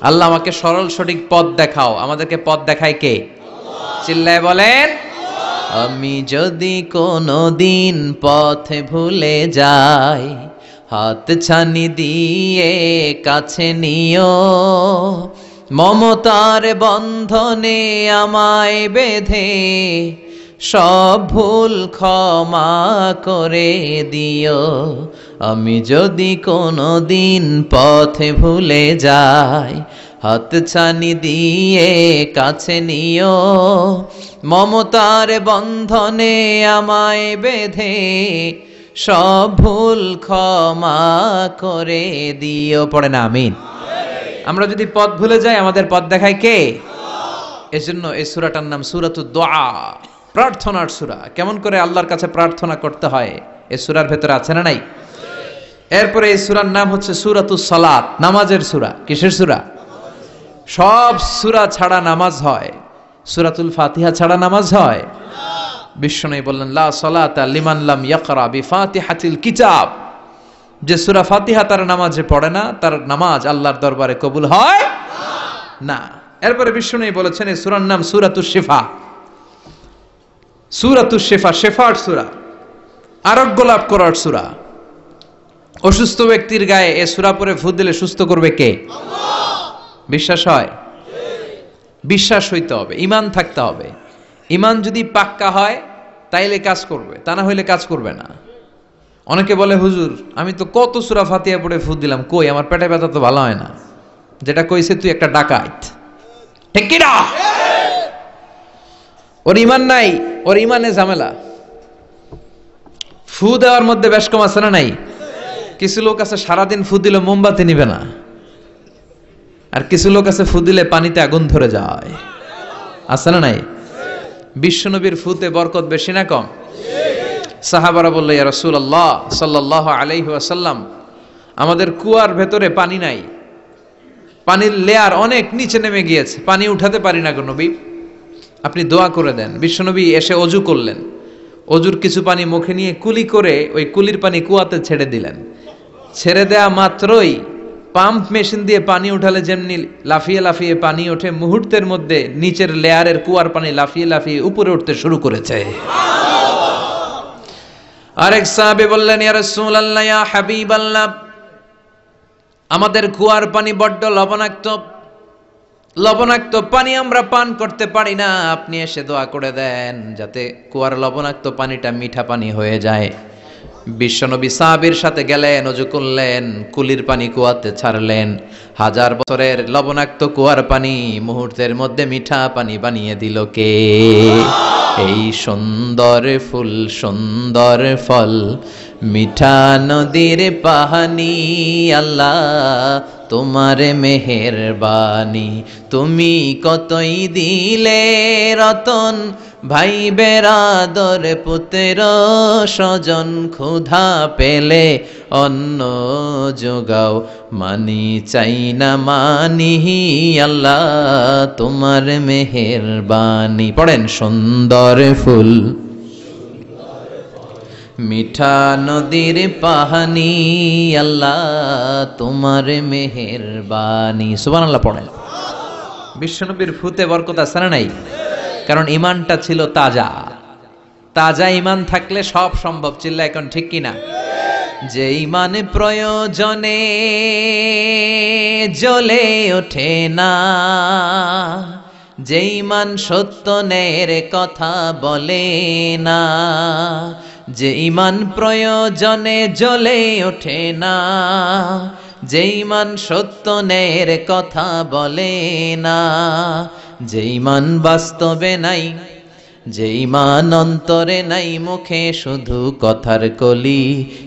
A: আল্লাহ আমাকে সরল সঠিক পথ দেখাও। আমাদেরকে পথ দেখায় কে? আল্লাহ। চিল্লায় বলেন, আমি যদি কোনোদিন পথে ভুলে যাই, হাত ছানি দিয়ে কাছে নিও, মমতার বন্ধনে আমায় বেঁধে সব ভুল ক্ষমা করে দিও। আমি যদি কোনোদিন পথে ভুলে যাই, হাত ছানি দিয়ে কাছে নিও, মমতার বন্ধনে আমায় বেঁধে সব ভুল ক্ষমা করে দিও। পড়ে না আমিন? আমরা যদি পথ ভুলে যাই, আমাদের পথ দেখায় কে? এজন্য এই সূরাটার নাম সূরাতুদ দুআ, প্রার্থনার সূরা। কেমন করে আল্লাহর কাছে প্রার্থনা করতে হয় এই সূরার ভেতরে আছে না নাই? এরপরে এই সূরার নাম হচ্ছে সূরাতুস সালাত, নামাজের সূরা। কিসের সূরা? সব সূরা ছাড়া নামাজ হয়, সূরাতুল ফাতিহা ছাড়া নামাজ হয়? বিশ্বনবী বললেন লা সালাতা লিমান লাম ইয়াকরা বিফাতিহাতিল কিতাব। যে সূরা ফাতিহা তার নামাজে পড়ে না, তার নামাজ আল্লাহর দরবারে কবুল হয় না। এরপরে বিশ্বনবী বলেছেন এই সূরার নাম সূরাতুশ শিফা। সূরাতুশ শিফা, শেফার সূরা, আরোগ্য লাভ করার সূরা। অসুস্থ ব্যক্তির গায়ে এই সূরা পড়ে ফু দিলে সুস্থ করবে কে? আল্লাহ। বিশ্বাস হয়? বিশ্বাস হইতে হবে, ঈমান থাকতে হবে। ঈমান যদি পাক্কা হয় তাইলে কাজ করবে, তা না হইলে কাজ করবে না। অনেকে বলে হুজুর আমি তো কত সূরা ফাতিহা পড়ে ফু দিলাম, কই আমার পেটে ব্যথা তো ভালো হয় না। যেটা কইছে তুই একটা ডাকাত, ঠিক কি না? ওর ঈমান নাই, ওর ঈমানে ঝামেলা। ফু দেওয়ার মধ্যে বেশ কম আছে না নাই? কিছু লোক আছে সারাদিন ফু দিলে মোমবাতি নিবে না, আর কিছু লোক আছে ফু দিলে পানিতে আগুন ধরে যায়, আছে না নাই? বিশ্বনবীর ফুতে বরকত বেশি না কম? সাহাবারা বলল ইয়া রাসূলুল্লাহ সাল্লাল্লাহু আলাইহি ওয়াসাল্লাম, আমাদের কুয়ার ভেতরে পানি নাই, পানির লেয়ার অনেক নিচে নেমে গিয়েছে, পানি উঠাতে পারি না গো নবী, আপনি দোয়া করে দেন। বিশ্বনবী এসে অজু করলেন, অজুর কিছু পানি মুখে নিয়ে কুলি করে ওই কুলির পানি কুয়াতে ছেড়ে দিলেন। ছেড়ে দেয়া মাত্রই পাম্প মেশিন দিয়ে পানি উঠালে যেমনি লাফিয়ে লাফিয়ে পানি ওঠে, মুহূর্তের মধ্যে নিচের লেয়ারের কুয়ার পানি লাফিয়ে লাফিয়ে উপরে উঠতে শুরু করেছে। আরেক সাহাবী বললেন ইয়া রাসূলুল্লাহ ইয়া হাবিবাল্লাহ, আমাদের কুয়ার পানি বড্ড লবণাক্ত, লবণাক্ত পানি আমরা পান করতে পারি না, আপনি এসে দোয়া করে দেন যাতে কুয়ার লবণাক্ত পানিটা মিঠা পানি হয়ে যায়। বিশ্বনবী সাহাবীর সাথে গেলেন, ওযু করলেন, কুলির পানি কুয়াতে ছাড়লেন। 1000 বছরের লবণাক্ত কুয়ার পানি মুহূর্তের মধ্যে মিঠা পানি বানিয়ে দিল কে? এই সুন্দর ফুল সুন্দর ফল মিঠা নদীর পানি, আল্লাহ তোমার মেহেরবানি। তুমি কতই দিলে রতন, ভাই বেরাদর পুত্র স্বজন, ক্ষুধা পেলে অন্ন যোগাও, মানি চাই না মানি, আল্লাহ তোমার মেহেরবানি। পড়েন, সুন্দর ফুল মিঠা নদীর পানি, আল্লাহ তোমার মেহেরবানি। সুবহানাল্লাহ পড়েন। বিশ্বনবীর ফুতে বরকত আছে না নাই? কারণ ইমানটা ছিল তাজা। তাজা ইমান থাকলে সব সম্ভব। চিল্লা এখন ঠিক কিনা? যে ইমান প্রয়োজনে জ্বলে ওঠে না, যে ইমান সত্য ন্যায়ের কথা বলে না, যে ইমান প্রয়োজনে জ্বলে ওঠে না, যে ইমান সত্য ন্যায়ের কথা বলে না, যে ইমান বাস্তবে নাই, যে ইমান অন্তরে নাই, মুখে শুধু কথার কলি,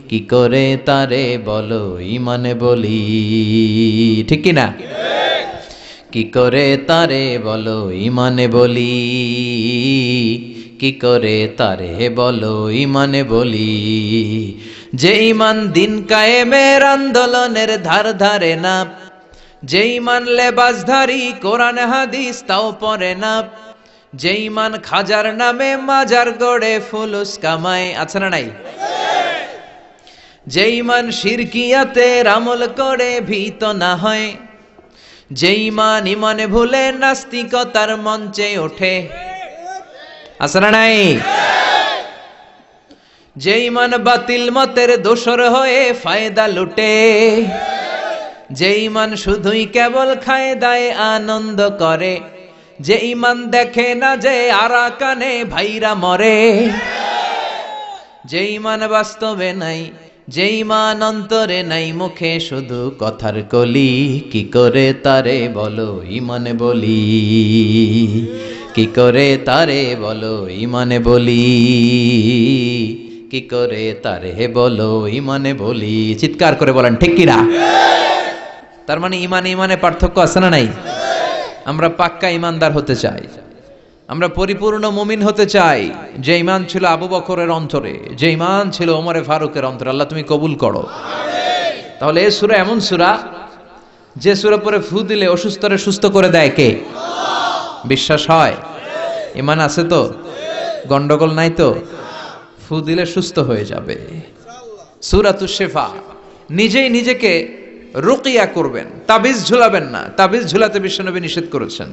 A: কি করে তারে বলো ইমানে বলি? ঠিক কি না? কি করে তারে বলো ইমানে বলি? কি করে তারে বলো ইমানে বলি? যে ইমান দিন কায়েমের আন্দোলনের ধার ধারে না, যে ইমান লেবাসধারী কোরআন হাদিস তাও পড়ে না, যে ইমান খাজার নামে মাজার গড়ে ফুলুস কামায়, আছে না নাই? যে ইমান শিরকিয়াতের আমল করে ভীত না হয়, যে ইমান ইমানে ভুলে নাস্তিকতার মঞ্চে ওঠে, আছে না নাই? যে ইমান বাতিল মতের দোসর হয়ে ফায়দা লুটে, যে ইমান শুধুই কেবল খায় দায় আনন্দ করে, যে ইমান দেখে না যে আরাকানে ভাইরা মরে, যে ইমান বাস্তবে নাই, যে ইমান অন্তরে নাই, মুখে শুধু কথার কলি, কি করে তারে বলো ইমানে বলি? কি করে তারে বলো ইমানে বলি? কি করে তারে বলো ইমানে বলি? চিৎকার করে বলেন ঠিক কিনা? তার মানে ইমানে ইমানে পার্থক্য আছে না নাই? আমরা পাক্কা ইমানদার হতে চাই, আমরা পরিপূর্ণ মুমিন হতে চাই। যে ইমান ছিল আবু বকরের অন্তরে, যে ইমান ছিল ওমরে ফারুকের অন্তরে, আল্লাহ তুমি কবুল করো। তাহলে এই সূরা এমন সূরা, যে সূরা পরে ফু দিলে অসুস্থরে সুস্থ করে দেয় কে? বিশ্বাস হয়? ইমান আছে তো? গন্ডগোল নাই তো? ফু দিলে সুস্থ হয়ে যাবে। সূরাতুশ শিফা। নিজেই নিজেকে রুকিয়া করবেন, তাবিজ ঝুলাবেন না। তাবিজ ঝুলাতে বিশ্বনবী নিষেধ করেছেন।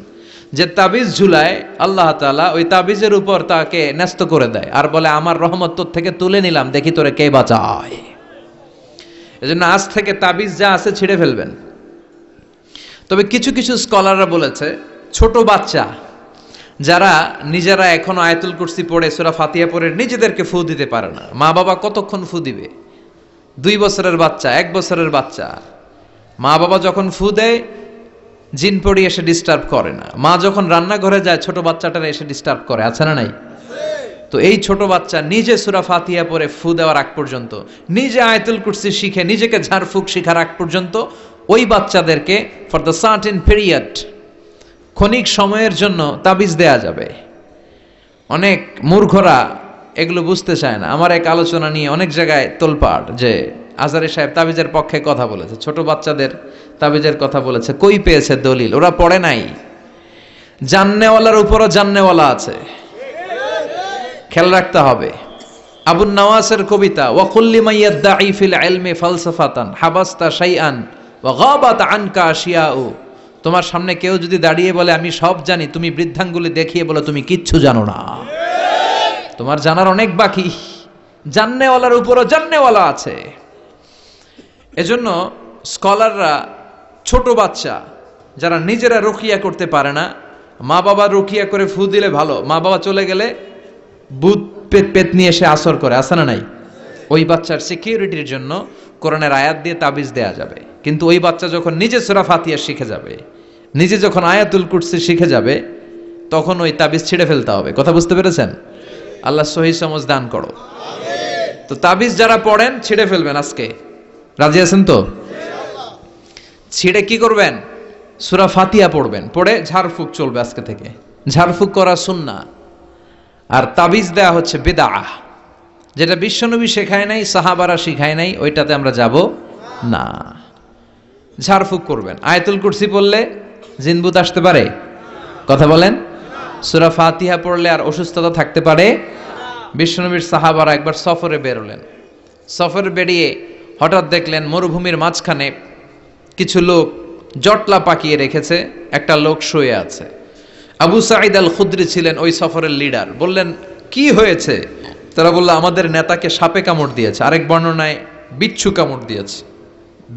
A: যে তাবিজ ঝুলায় আল্লাহ তাআলা ওই তাবিজের উপর তাকে ন্যস্ত করে দেয় আর বলে আমার রহমত তোর থেকে তুলে নিলাম, দেখি তোরে কে বাঁচায়। এজন্য আজ থেকে তাবিজ যা আছে ছিঁড়ে ফেলবেন। তবে কিছু কিছু স্কলাররা বলেছে, ছোট বাচ্চা যারা নিজেরা এখনো আয়াতুল কুরসি পড়ে সূরা ফাতিহা পড়ে নিজেদেরকে ফু দিতে পারে না, মা বাবা কতক্ষণ ফু দিবে? 2 বছরের বাচ্চা, 1 বছরের বাচ্চা, মা বাবা যখন ফু দেয় জিন পড়ি এসে ডিস্টার্ব করে না। মা যখন রান্নাঘরে যায় ছোট বাচ্চাটারা এসে ডিস্টার্ব করে, আছে না নাই? তো এই ছোট বাচ্চা নিজে সূরা ফাতিহা পড়ে ফু দেওয়ার আগ পর্যন্ত, নিজে আয়াতুল কুরসি শিখে নিজেকে ঝাড়ফুঁক শিখার আগ পর্যন্ত ওই বাচ্চাদেরকে ফর দ্য সার্টেন পিরিয়ড, ক্ষণিক সময়ের জন্য তাবিজ দেয়া যাবে। অনেক মূর্খরা এগুলো বুঝতে চায় না। আমার এক আলোচনা নিয়ে অনেক জায়গায় তোলপাড় যে আজহারী সাহেব তাবিজের পক্ষে কথা বলেছে, ছোট বাচ্চাদের তাবিজের কথা বলেছে। কই পেয়েছে দলিল? ওরা পড়ে নাই। জান্নেওয়ালার উপরও জান্নেওয়ালা আছে, খেয়াল রাখতে হবে। আবু নওয়াসের কবিতা, ওয়া কুল্লি মাইয়াদ্দাঈ ফিল ইলমি ফালসাফাতান হাবাস্তা শাইআন ওয়া গাবাত আনকা আশিয়াউ। তোমার সামনে কেউ যদি দাঁড়িয়ে বলে আমি সব জানি, তুমি বৃদ্ধাঙ্গুলি দেখিয়ে বলো তুমি কিচ্ছু জানো না, তোমার জানার অনেক বাকি। জান্নেওয়ালার উপরও জান্নেওয়ালা আছে। এজন্য স্কলাররা ছোট বাচ্চা যারা নিজেরা রুকিয়া করতে পারে না, মা বাবা রুকিয়া করে ফু দিলে ভালো। মা বাবা চলে গেলে ভূত পেত নিয়ে এসে আসর করে, আছে না নাই?
B: ওই বাচ্চার সিকিউরিটির জন্য কোরআনের আয়াত দিয়ে তাবিজ দেয়া যাবে, কিন্তু ওই বাচ্চা যখন নিজে সূরা ফাতিহা শিখে যাবে, নিজে যখন আয়াতুল কুরসি শিখে যাবে, তখন ওই তাবিজ ছিঁড়ে ফেলতে হবে। কথা বুঝতে পেরেছেন? আল্লাহ সহিহ সমঝ দান করো। তো তাবিজ যারা পড়েন ছিঁড়ে ফেলবেন আজকে, রাজি আছেন তো? ছিঁড়ে কি করবেন? সূরা ফাতিহা পড়বেন, পড়ে ঝাড়ফুঁক চলবে আজকে থেকে। ঝাড়ফুঁক করা সুন্নাহ, আর তাবিজ দেয়া হচ্ছে বিদআহ। যেটা বিশ্বনবী শেখায় নাই, সাহাবারা শিখায় নাই, ওইটাতে আমরা যাব না। ঝাড়ফুঁক করবেন। আয়াতুল কুরসি পড়লে জিনভূত আসতে পারে? কথা বলেন। সূরা ফাতিহা পড়লে আর অসুস্থতা থাকতে পারে? বিশ্বনবীর সাহাবারা একবার সফরে বেরোলেন। সফরে বেরিয়ে হঠাৎ দেখলেন মরুভূমির মাঝখানে কিছু লোক জটলা পাকিয়ে রেখেছে, একটা লোক শুয়ে আছে। আবু সাঈদ আল খুদরি ছিলেন ওই সফরের লিডার। বললেন, কি হয়েছে? তারা বলল, আমাদের নেতাকে সাপে কামড় দিয়েছে, আরেক বর্ণনায় বিচ্ছু কামড় দিয়েছে,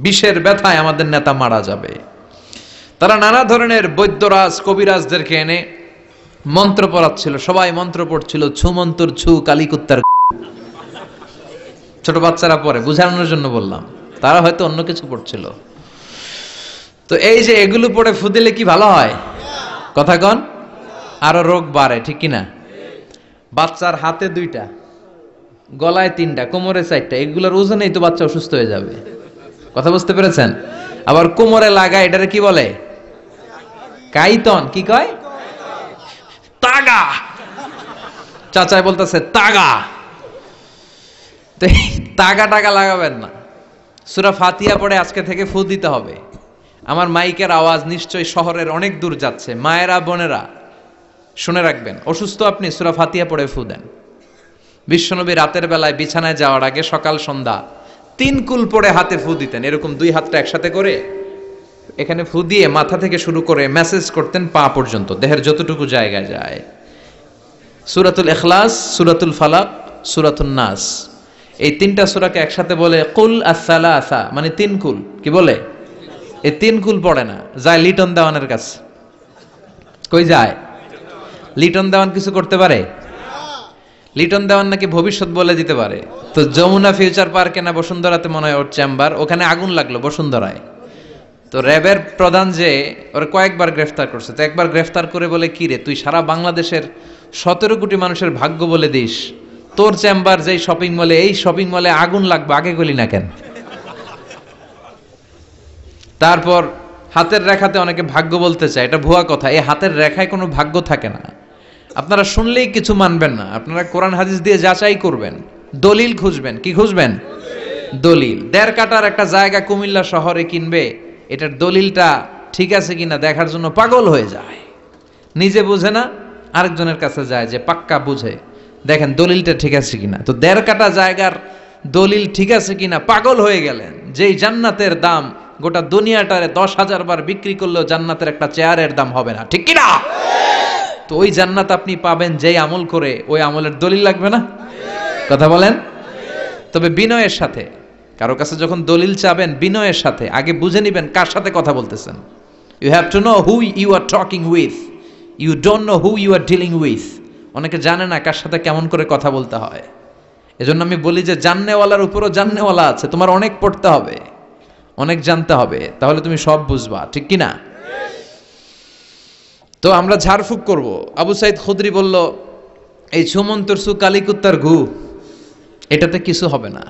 B: বিষের ব্যথায় আমাদের নেতা মারা যাবে। তারা নানা ধরনের বৈদ্যরাজ কবিরাজদেরকে এনে মন্ত্র পড়াচ্ছিল, সবাই মন্ত্র পড়ছিল, ছু মন্তর ছু কালিকুত্তার। ছোট বাচ্চারা পড়ে, বুঝানোর জন্য বললাম, তারা হয়তো অন্য কিছু পড়ছিল। তো এই যে এগুলো পড়ে ফু দিলে কি ভালো হয়? কথা কন, আরো রোগ বাড়ে, ঠিক কিনা? বাচ্চার হাতে 2টা, গলায় 3টা, কোমরে 4টা, এগুলোর ওজনেই তো বাচ্চা অসুস্থ হয়ে যাবে। কথা বুঝতে পেরেছেন? আবার কোমরে লাগায়, এটারে কি বলে? কাইতন। কি কয়? তাগা। চাচাই বলতেছে তাগা। তাগা টাগা লাগাবেন না। সূরা ফাতিহা পড়ে আজকে থেকে ফু দিতে হবে। আমার মাইকের আওয়াজ নিশ্চয়ই শহরের অনেক দূর যাচ্ছে। মায়েরা, বোনেরা শুনে রাখবেন, অসুস্থ আপনি সূরা ফাতিহা পড়ে ফু দেন। বিশ্বনবী রাতের বেলায় বিছানায় যাওয়ার আগে সকাল সন্ধ্যা 3 কুল পড়ে হাতে ফু দিতেন। এরকম 2 হাতটা একসাথে করে এখানে ফু দিয়ে মাথা থেকে শুরু করে মেসেজ করতেন পা পর্যন্ত, দেহের যতটুকু জায়গায় যায়। সূরাতুল ইখলাস, সূরাতুল ফালাক, সূরাতুন নাস, এই 3টা সূরাকে একসাথে বলে কুল আস-সালাসা, মানে 3 কুল। কি বলে? এই 3 কুল পড়ে না, যায় লিটন দেওয়ানের কাছে। কই যায়? লিটন দেওয়ান কিছু করতে পারে? লিটন দেওয়ান নাকি ভবিষ্যৎ বলে দিতে পারে। তো যমুনা ফিউচার পার্কে না বসুন্ধরাতে মনে হয় ওর চেম্বার, ওখানে আগুন লাগলো বসুন্ধরায়। তো র্যাবের প্রধান যে ওরা কয়েকবার গ্রেফতার করছে, তো একবার গ্রেফতার করে বলে, কি রে তুই সারা বাংলাদেশের 17 কোটি মানুষের ভাগ্য বলে দিস, তোর চেম্বার যেই শপিং মলে, এই শপিং মলে আগুন লাগবে, আগে গলি না কেন? তারপর হাতের রেখাতে অনেকে ভাগ্য বলতে চায়, এটা ভুয়া কথা। এই হাতের রেখায় কোনো ভাগ্য থাকে না। আপনারা শুনলেই কিছু মানবেন না, আপনারা কোরআন হাদিস দিয়ে যাচাই করবেন, দলিল খুঁজবেন। কি খুঁজবেন? দলিল। 1.5 কাঠার একটা জায়গা কুমিল্লা শহরে কিনবে, এটার দলিলটা ঠিক আছে কিনা দেখার জন্য পাগল হয়ে যায়। নিজে বুঝে না, আরেকজনের কাছে যায় যে পাক্কা বুঝে, দেখেন দলিলটা ঠিক আছে কিনা। তো 1.5 কাঠা জায়গার দলিল ঠিক আছে কিনা পাগল হয়ে গেলেন। যেই জান্নাতের দাম গোটা দুনিয়াটারে 10,000 বার বিক্রি করলেও জান্নাতের একটা চেয়ারের দাম হবে না, ঠিক কিনা? তো ওই জান্নাত আপনি পাবেন যেই আমল করে, ওই আমলের দলিল লাগবে না? কথা বলেন। তবে বিনয়ের সাথে, কারো কাছে যখন দলিল চাবেন, বিনয়ের সাথে আগে বুঝে নিবেন কার সাথে কথা বলতেছেন। You have to know who you are talking with, you don't know who you are dealing with. অনেকে জানে না কার সাথে কেমন করে কথা বলতে হয়। এজন্য আমি বলি যে জাননেওয়ালার উপরও জাননেওয়ালা আছে, তোমার অনেক পড়তে হবে, অনেক জানতে হবে, তাহলে তুমি সব বুঝবা, ঠিক কিনা? তো আমরা ঝাড়ফুঁক করব। আবু সাইদ খুদরি বলল, এই ছুমন্তর সু কালিকুত্তার ঘু, এটাতে কিছু হবে না।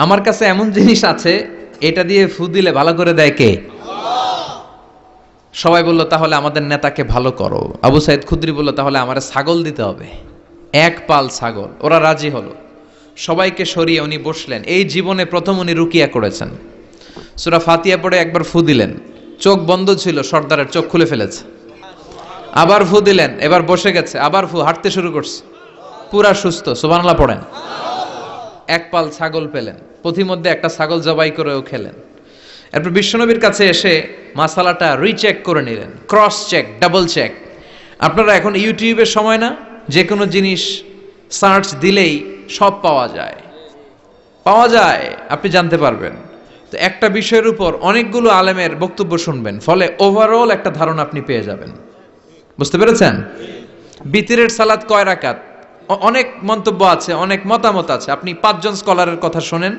B: আমার কাছে এমন জিনিস আছে, এটা দিয়ে ফু দিলে ভালো করে দেয় কে? সবাই বলল, তাহলে আমাদের নেতাকে ভালো করো। আবু সাইদ খুদরি বলল, তাহলে আমার ছাগল দিতে হবে, 1 পাল ছাগল। ওরা রাজি হলো। সবাইকে সরিয়ে উনি বসলেন। এই জীবনে প্রথম উনি রুকিয়া করেছেন। সূরা ফাতিহা পড়ে একবার ফু দিলেন, চোখ বন্ধ ছিল, সর্দারের চোখ খুলে ফেলেছে। আবার ফু দিলেন, এবার বসে গেছে, আবার ফু, হাঁটতে শুরু করছে, পুরা সুস্থ। সুবহানাল্লাহ পড়েন। 1 পাল ছাগল পেলেন, পথিমধ্যে একটা ছাগল জবাই করেও খেলেন। এরপর বিশ্বনবীর কাছে এসে মাসালাটা রিচেক করে নিলেন, ক্রস চেক, ডাবল চেক। আপনারা এখন ইউটিউবের সময় না, যে কোনো জিনিস সার্চ দিলেই সব পাওয়া যায়, আপনি জানতে পারবেন। তো একটা বিষয়ের উপর অনেকগুলো আলেমের বক্তব্য শুনবেন, ফলে ওভারঅল একটা ধারণা আপনি পেয়ে যাবেন। বুঝতে পেরেছেন? বিতিরের সালাত কয় রাকাত? অনেক মন্তব্য আছে, অনেক মতামত আছে। আপনি 5 জন স্কলারের কথা শোনেন,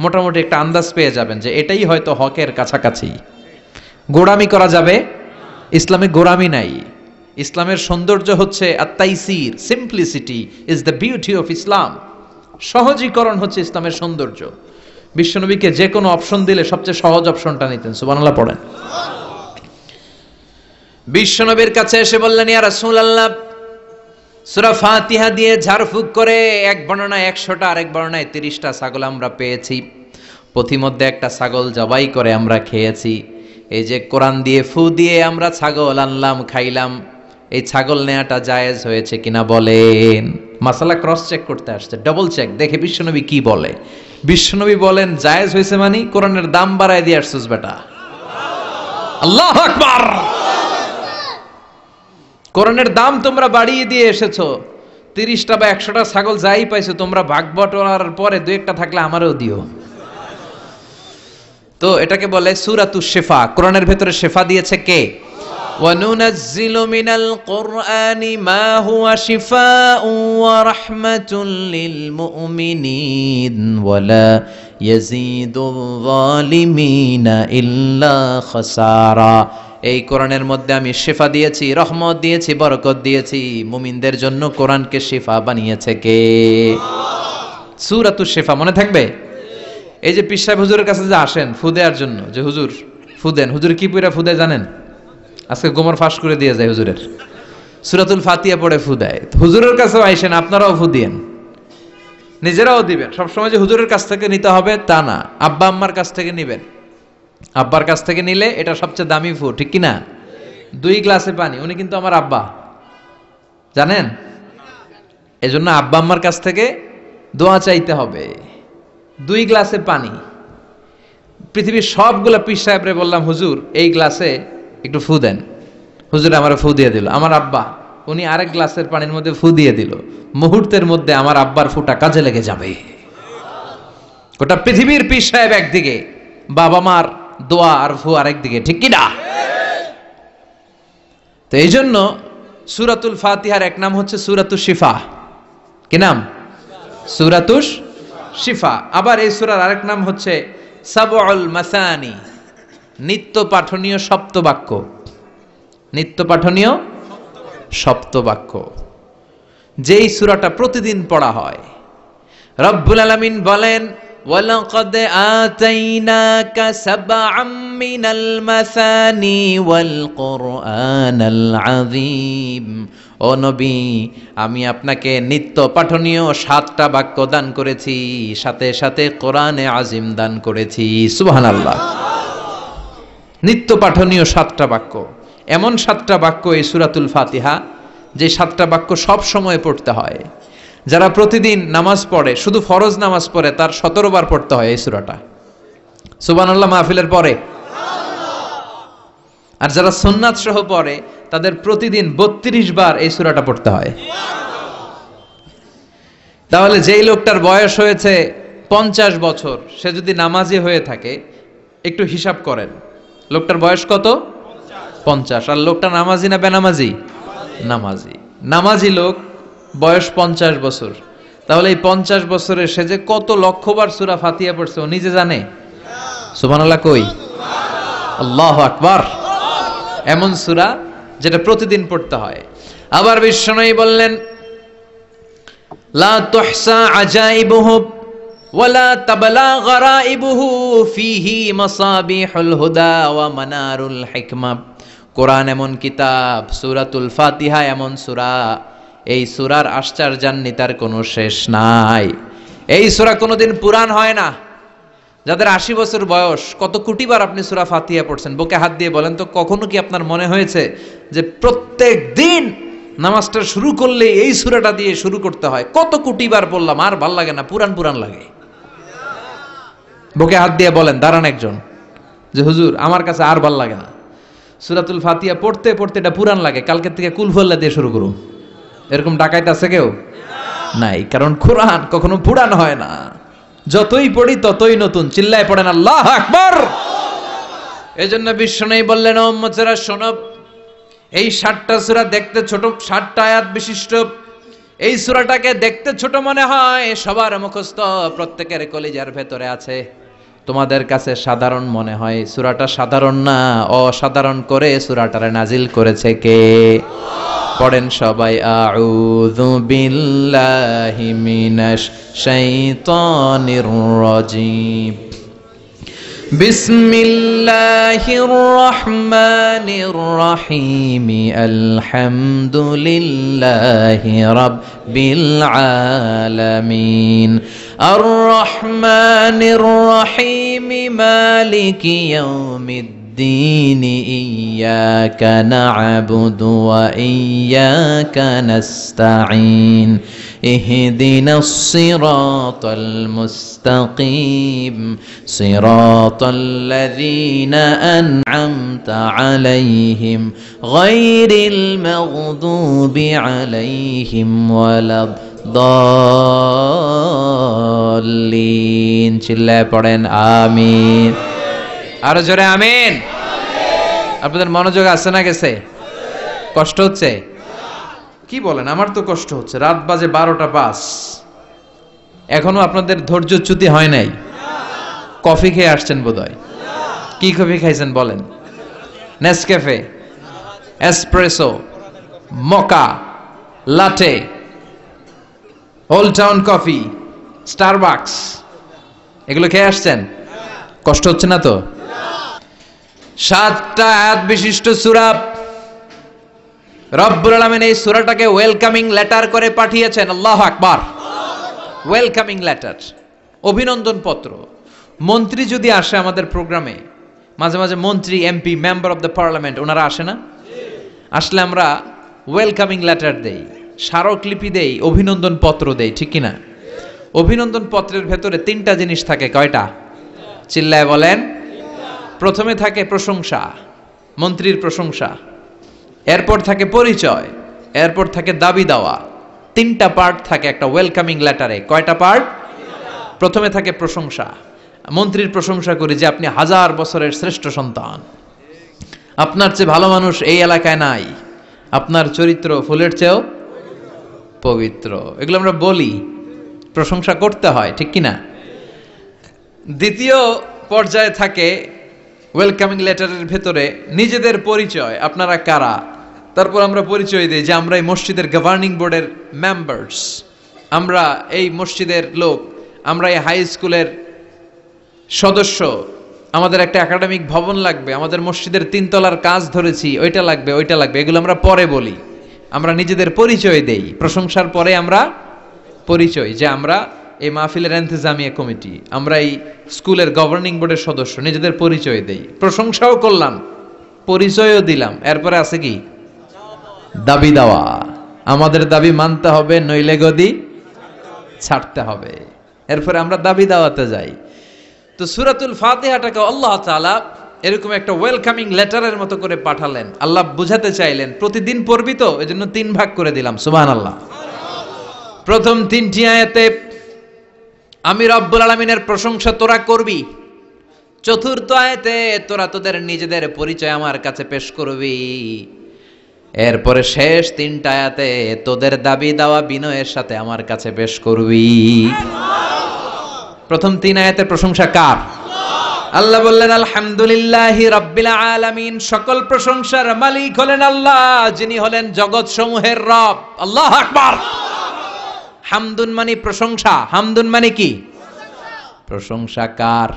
B: মোটামুটি একটা আন্দাজ পেয়ে যাবেন যে এটাই হয়তো হকের কাছাকাছি। গোড়ামি করা যাবে? ইসলামে গোড়ামি নাই। ইসলামের সৌন্দর্য হচ্ছে আত-তাইসির, simplicity is the beauty of Islam. সহজীকরণ হচ্ছে ইসলামের সৌন্দর্য। বিশ্বনবীকে যে কোনো অপশন দিলে সবচেয়ে সহজ অপশনটা নিতেন। সুবহানাল্লাহ পড়েন। বিশ্বনবীর কাছে এসে বললেন, ইয়া রাসূলুল্লাহ, সূরা ফাতিহা দিয়ে ঝাড়ফুঁক করে এক বর্ণনায় 100টা, আরেক বর্ণনায় 30টা ছাগল আমরা পেয়েছি। পথিমধ্যে একটা ছাগল জবাই করে আমরা খেয়েছি। এই যে কোরআন দিয়ে ফু দিয়ে আমরা ছাগল আনলাম, খাইলাম, এই ছাগল নেয়াটা জায়েজ হয়েছে কিনা বলেন। মাসালা ক্রস চেক করতে আসছে, ডাবল চেক, দেখে বিশ্বনবী কি বলে। বিশ্বনবী বলেন জায়েজ হয়েছে মানে কোরআনের দাম বাড়ায় দিয়ে আসছিস বেটা। আল্লাহু আকবার। কোরআনের দাম তোমরা বাড়িয়ে দিয়ে এসেছো। 30টা বা 100টা ছাগল যাই পাইছো তোমরা, ভাগ বটোয়ারার পরে 2-1টা থাকলে আমারও দিও। তো এটাকে বলে সূরাতুশ শিফা। কোরআনের ভেতরে শিফা দিয়েছে কে? ওয়ানুনাজ্জিলু মিনাল কুরআনি মা হুয়া শিফাউন ওয়া রাহমাতুল লিল মুমিনিন ওয়ালা ইয়াজিদুল যালিমিনা ইল্লা খাসারা। এই কোরআনের মধ্যে আমি শিফা দিয়েছি, রহমত দিয়েছি, বরকত দিয়েছি। মুমিনদের জন্য কোরআনকে শিফা বানিয়েছে কে? সূরাতুশ শিফা মনে থাকবে? এই যে পীর সাহেব হুজুরের কাছে যে আসেন ফু দেওয়ার জন্য, যে হুজুর ফু দেন, হুজুর কি পড়ে ফু দেয় জানেন? আজকে গোমর ফাঁস করে দিয়ে যায় হুজুরের। সূরাতুল ফাতিহা পড়ে ফু দেয়। হুজুরের কাছেও আইসেন, আপনারাও ফু দিয়েন, নিজেরাও দিবেন। সবসময় যে হুজুরের কাছ থেকে নিতে হবে তা না, আব্বা আম্মার কাছ থেকে নিবেন। আব্বার কাছ থেকে নিলে এটা সবচেয়ে দামি ফু, ঠিক কিনা? 2 গ্লাসে পানি, উনি কিন্তু আমার আব্বা, জানেন? এজন্য আব্বা আম্মার কাছ থেকে দোয়া চাইতে হবে। 2 গ্লাসে পানি। পৃথিবীর সবগুলা পীর সাহেবরে বললাম, হুজুর এই গ্লাসে একটু ফু দেন। হুজুর আমার ফু দিয়ে দিল। আমার আব্বা, উনি আরেক গ্লাসের পানির মধ্যে ফু দিয়ে দিল। মুহূর্তের মধ্যে আমার আব্বার ফুটা কাজে লেগে যাবে। গোটা পৃথিবীর পীর সাহেব একদিকে, বাবা মার দোয়া আর ফু আরেক দিকে, ঠিক কিনা? তো এই জন্য সূরাতুল ফাতিহার এক নাম হচ্ছে সূরাতুশ শিফা। কি নাম? সূরাতুশ শিফা। আবার এই সূরার আরেক নাম হচ্ছে সাবউল মাসানি, নিত্য পাঠনীয় সপ্তবাক্য। নিত্য পাঠনীয় সপ্তবাক্য, যেই সূরাটা প্রতিদিন পড়া হয়। রব্বুল আলামিন বলেন, ওয়ালাকাদ আতাইনাকা সাবআম মিনাল মাসানি ওয়াল কুরআনাল আযীম। ও নবী, আমি আপনাকে নিত্য পাঠনীয় 7টা বাক্য দান করেছি, সাথে সাথে কোরআনে আজিম দান করেছি। সুবহানাল্লাহ। নিত্য পাঠনীয় 7টা বাক্য, এমন 7টা বাক্য এই সূরাতুল ফাতিহা, যে 7টা বাক্য সব সময় পড়তে হয়। যারা প্রতিদিন নামাজ পড়ে, শুধু ফরজ নামাজ পড়ে, তার 17 বার পড়তে হয় এই সূরাটা। সুবহানাল্লাহ মাহফিলের পরে। আর যারা সুন্নাত সহ পড়ে, তাদের প্রতিদিন 32 বার এই সূরাটা পড়তে হয়। তাহলে যেই লোকটার বয়স হয়েছে 50 বছর, সে যদি নামাজি হয়ে থাকে, একটু হিসাব করেন, লোকটার বয়স কত? 50। আর লোকটা নামাজি না বেনামাজি? নামাজি। নামাজি লোক, বয়স 50 বছর। তাহলে এই 50 বছরে সে যে কত লক্ষবার সূরা ফাতিহা পড়ছে ও নিজে জানে? সুবহানাল্লাহ কই? আল্লাহু আকবার। এমন সূরা যেটা প্রতিদিন পড়তে হয়। আবার বিশ্বনবী বললেন, লা তুহসা আজাইবুহু ওয়ালা তাবলা গরাইবুহু ফিহি মাসাবিহুল হুদা ওয়া মানারুল হিকমা। কোরআন এমন কিতাব, সূরাতুল ফাতিহা এমন সূরা, এই সূরার আশ্চর্যান্বিতার কোনো শেষ নাই। এই সূরা কোনোদিন পুরান হয় না। যাদের 80 বছর বয়স, কত কোটিবার আপনি সূরা ফাতিহা পড়ছেন? বুকে হাত দিয়ে বলেন তো, কখনো কি আপনার মনে হয়েছে যে প্রত্যেক দিন নামাজটা শুরু করলে এই সূরাটা দিয়ে শুরু করতে হয়? কত কোটিবার বললাম, আর ভাল লাগে না, পুরান পুরান লাগে। বুকে হাত দিয়ে বলেন, দাঁড়ান একজন, যে হুজুর আমার কাছে আর ভাল লাগে না, সূরাতুল ফাতিহা পড়তে পড়তে এটা পুরান লাগে, কালকের থেকে কুলহুয়াল্লাহ দিয়ে শুরু করুন। এরকম ডাকাইত আছে কেউ? নাই। কারণ কোরআন কখনো পুরান হয় না, যতই পড়ি ততই নতুন। চিল্লায় পড়েন আল্লাহু আকবার। এজন্য বিশ্বনবী বললেন, ও উম্মতেরা শোনো, এই 7টা সূরা দেখতে ছোট, 7টা আয়াত বিশিষ্ট, এই সূরাটাকে দেখতে ছোট মনে হয়, সবার মুখস্থ, প্রত্যেকের কলিজার ভেতরে আছে। তোমাদের কাছে সাধারণ মনে হয়, সূরাটা সাধারণ না, অসাধারণ করে সূরাটারে নাজিল করেছে কে? পড়েন সবাই, আউযু বিল্লাহি মিনাশ শাইতানির রাজিম। বিসমিল্লাহির রহমানির রহিম। আলহামদুলিল্লাহি রাব্বিল আলামিন। আর রহমানির রহিম। মালিকি ইয়াউমিদ্দিন। ইয়্যাকা না'বুদু ওয়া ইয়্যাকা নাস্তাঈন। اهدنا الصراط المستقيم صراط الذين أنعمت عليهم غير المغضوب عليهم ولا الضالين চিল্লায় পড়েন আমিন। আরো জোরে আমিন। আপনাদের মনোযোগ আছে না গেছে? কষ্ট হচ্ছে? কি বলেন? আমার তো কষ্ট হচ্ছে। রাত বাজে 12টা বাস, এখনো আপনাদের ধৈর্যচ্যুতি হয় নাই? কফি খেয়ে আসছেন বোধহয়। কি কফি খাইছেন বলেন? Nescafe, espresso, মকা, লাটে, old town coffee, Starbucks, এগুলো খেয়ে আসছেন? কষ্ট হচ্ছে না তো? 7টা আয়াত বিশিষ্ট সূরা রব্বুল আলামিন এই সূরাটাকে ওয়েলকামিং লেটার করে পাঠিয়েছেন। আল্লাহু আকবার। ওয়েলকামিং লেটার, অভিনন্দন পত্র। মন্ত্রী যদি আসে আমাদের প্রোগ্রামে, মাঝে মাঝে মন্ত্রী, MP, member of the parliament, ওনারা আসে না? আসলে আমরা ওয়েলকামিং লেটার দেই, স্মারকলিপি দেই, অভিনন্দন পত্র দেই, ঠিক কিনা? অভিনন্দন পত্রের ভেতরে 3টা জিনিস থাকে। কয়টা? চিল্লায় বলেন। প্রথমে থাকে প্রশংসা, মন্ত্রীর প্রশংসা। এরপর থাকে পরিচয়, এরপর থাকে দাবি দেওয়া। 3টা পার্ট থাকে একটা ওয়েলকামিং লেটারে। কয়টা পার্ট? প্রথমে থাকে প্রশংসা। মন্ত্রীর প্রশংসা করি যে আপনি 1000 বছরের শ্রেষ্ঠ সন্তান, আপনার চেয়ে ভালো মানুষ এই এলাকায় নাই, আপনার চরিত্র ফুলের চেয়েও পবিত্র। এগুলো আমরা বলি, প্রশংসা করতে হয়, ঠিক কিনা? দ্বিতীয় পর্যায়ে থাকে ওয়েলকামিং লেটারের ভেতরে নিজেদের পরিচয়, আপনারা কারা। তারপর আমরা পরিচয় দিই যে আমরা এই মসজিদের গভর্নিং বোর্ডের মেম্বার্স, আমরা এই মসজিদের লোক, আমরা এই হাই স্কুলের সদস্য, আমাদের একটা একাডেমিক ভবন লাগবে, আমাদের মসজিদের 3 তলার কাজ ধরেছি, ওইটা লাগবে, ওইটা লাগবে। এগুলো আমরা পরে বলি, আমরা নিজেদের পরিচয় দেই। প্রশংসার পরে আমরা পরিচয়, যে আমরা এই মাহফিলের ইন্তেজামিয়া কমিটি, আমরা এই স্কুলের গভর্নিং বোর্ডের সদস্য, নিজেদের পরিচয় দেই। প্রশংসাও করলাম, পরিচয়ও দিলাম। এরপরে আছে কি? দাবি দেওয়া। আমাদের দাবি মানতে হবে, নইলে গদি ছাড়তে হবে। এরপরে আমরা দাবি দাওয়াতে যাই। তো সূরাতুল ফাতিহাটাকে আল্লাহ তাআলা এরকম একটা ওয়েলকামিং লেটারের মতো করে পাঠালেন। আল্লাহ বুঝাতে চাইলেন প্রতিদিন পড়বি তো, এজন্য 3 ভাগ করে দিলাম। সুবহানাল্লাহ। প্রথম 3টি আয়াতে আমি রব্বুল আলামিনের প্রশংসা তোরা করবি। চতুর্থ আয়াতে তোরা তোদের নিজেদের পরিচয় আমার কাছে পেশ করবি। এরপরে শেষ 3টা আয়াতে তোদের দাবি দাওয়া বিনয়ের সাথে আমার কাছে পেশ করবি। প্রথম 3 আয়াতের প্রশংসা কার? আল্লাহ বললেন আলহামদুলিল্লাহি রাব্বিল আলামিন। সকল প্রশংসার মালিক হলেন আল্লাহ, যিনি হলেন জগৎ সমূহের রব। আল্লাহু আকবার। হামদুন মানে প্রশংসা। হামদুন মানে কি? প্রশংসা কার?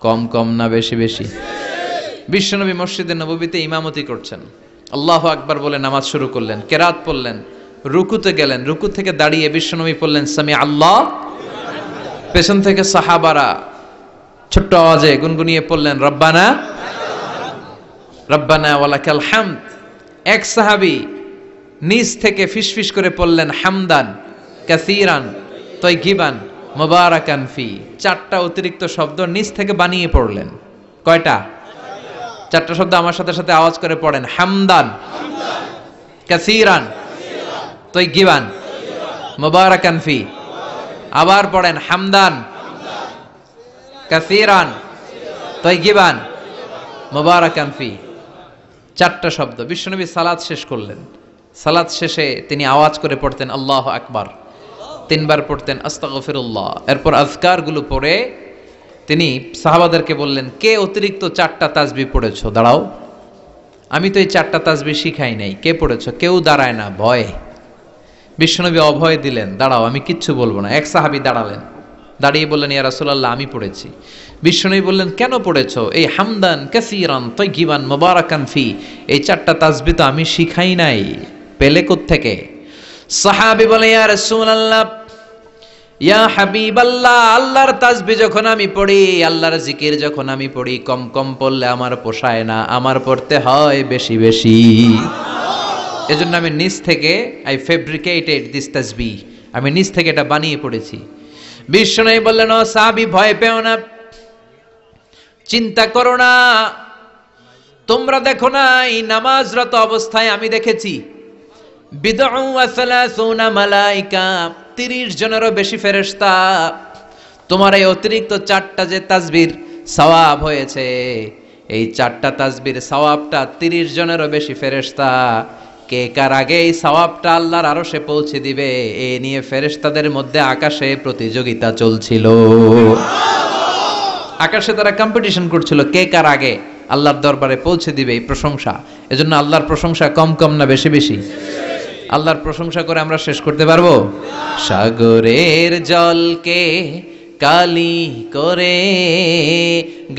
B: কম কম না বেশি বেশি? বিশ্বনবী মসজিদে নববীতে ইমামতি করছেন, আল্লাহু আকবার বলে নামাজ শুরু করলেন, কেরাত পড়লেন, রুকুতে গেলেন, রুকু থেকে দাঁড়িয়ে বিশ্বনবী পড়লেন সামি আল্লাহ। পেছন থেকে সাহাবারা ছোট্ট আওয়াজে গুনগুনিয়ে পড়লেন রব্বানা রব্বানা ওয়ালাকাল হামদ। এক সাহাবী নিজ থেকে ফিসফিস করে পড়লেন হামদান কাসীরান তাইয়িবান মুবারাকান ফি। 4টা অতিরিক্ত শব্দ নিজ থেকে বানিয়ে পড়লেন। কয়টা? 4টা শব্দ আমার সাথে সাথে আওয়াজ করে পড়েন। হামদান কাসীরান তাইয়িবান মুবারাকান ফি। আবার পড়েন হামদান কাসীরান তাইয়িবান মুবারাকান ফি। 4টা শব্দ। বিশ্বনবী সালাত শেষ করলেন, সালাত শেষে তিনি আওয়াজ করে পড়তেন আল্লাহু আকবার, 3 বার পড়তেন আস্তাগফিরুল্লাহ। এরপর আজকারগুলো পড়ে তিনি সাহাবাদেরকে বললেন, কে অতিরিক্ত 4টা তাসবিহ পড়েছো দাঁড়াও, আমি তো এই 4টা তাসবিহ শিখাই নাই, কে পড়েছো? কেউ দাঁড়ায় না, ভয়। বিশ্বনবী অভয় দিলেন, দাঁড়াও আমি কিচ্ছু বলবো না। এক সাহাবী দাঁড়ালেন, দাঁড়িয়ে বললেন, ইয়া রাসূলুল্লাহ আমি পড়েছি। বিশ্বনবী বললেন, কেন পড়েছো? এই হামদান কাসীরান তাইয়িবান মুবারাকান ফি, এই 4টা তাসবিহ তো আমি শিখাই নাই, পেলে কোত্থেকে? সাহাবী বলে, ইয়া রাসূলুল্লাহ ইয়া হাবিবাল্লাহ, আল্লাহর তাসবিহ যখন আমি পড়ি, আল্লাহর জিকির যখন আমি পড়ি, কম কম পড়লে আমার পোষায় না, আমার পড়তে হয় বেশি বেশি। এজন্য আমি নিজ থেকে আই ফেব্রিকেটেড দিস তাসবিহ, আমি নিজ থেকে এটা বানিয়ে পড়েছি। বিশ্বনবী বললেন, ও সাহাবী ভয় পেও না, চিন্তা করো না, তোমরা দেখো না এই নামাজরত অবস্থায় আমি দেখেছি বিদউ ওয়া সালাসুনা মালাইকা, 30 জনেরও বেশি ফেরেশতা। তোমার এই অতিরিক্ত 4টা যে তাসবির সওয়াব হয়েছে, এই 4টা তাসবির সওয়াবটা 30 জনেরও বেশি ফেরেশতা কে কার আগে এই সওয়াবটা আল্লাহর আরশে পৌঁছে দিবে, এ নিয়ে ফেরেশতাদের মধ্যে আকাশে প্রতিযোগিতা চলছিল। আকাশে তারা কম্পিটিশন করছিল, কে কার আগে আল্লাহর দরবারে পৌঁছে দিবে এই প্রশংসা। এজন্য আল্লাহর প্রশংসা কম কম না বেশি বেশি? আল্লাহর প্রশংসা করে আমরা শেষ করতে পারবো? সাগরের জলকে কালি করে,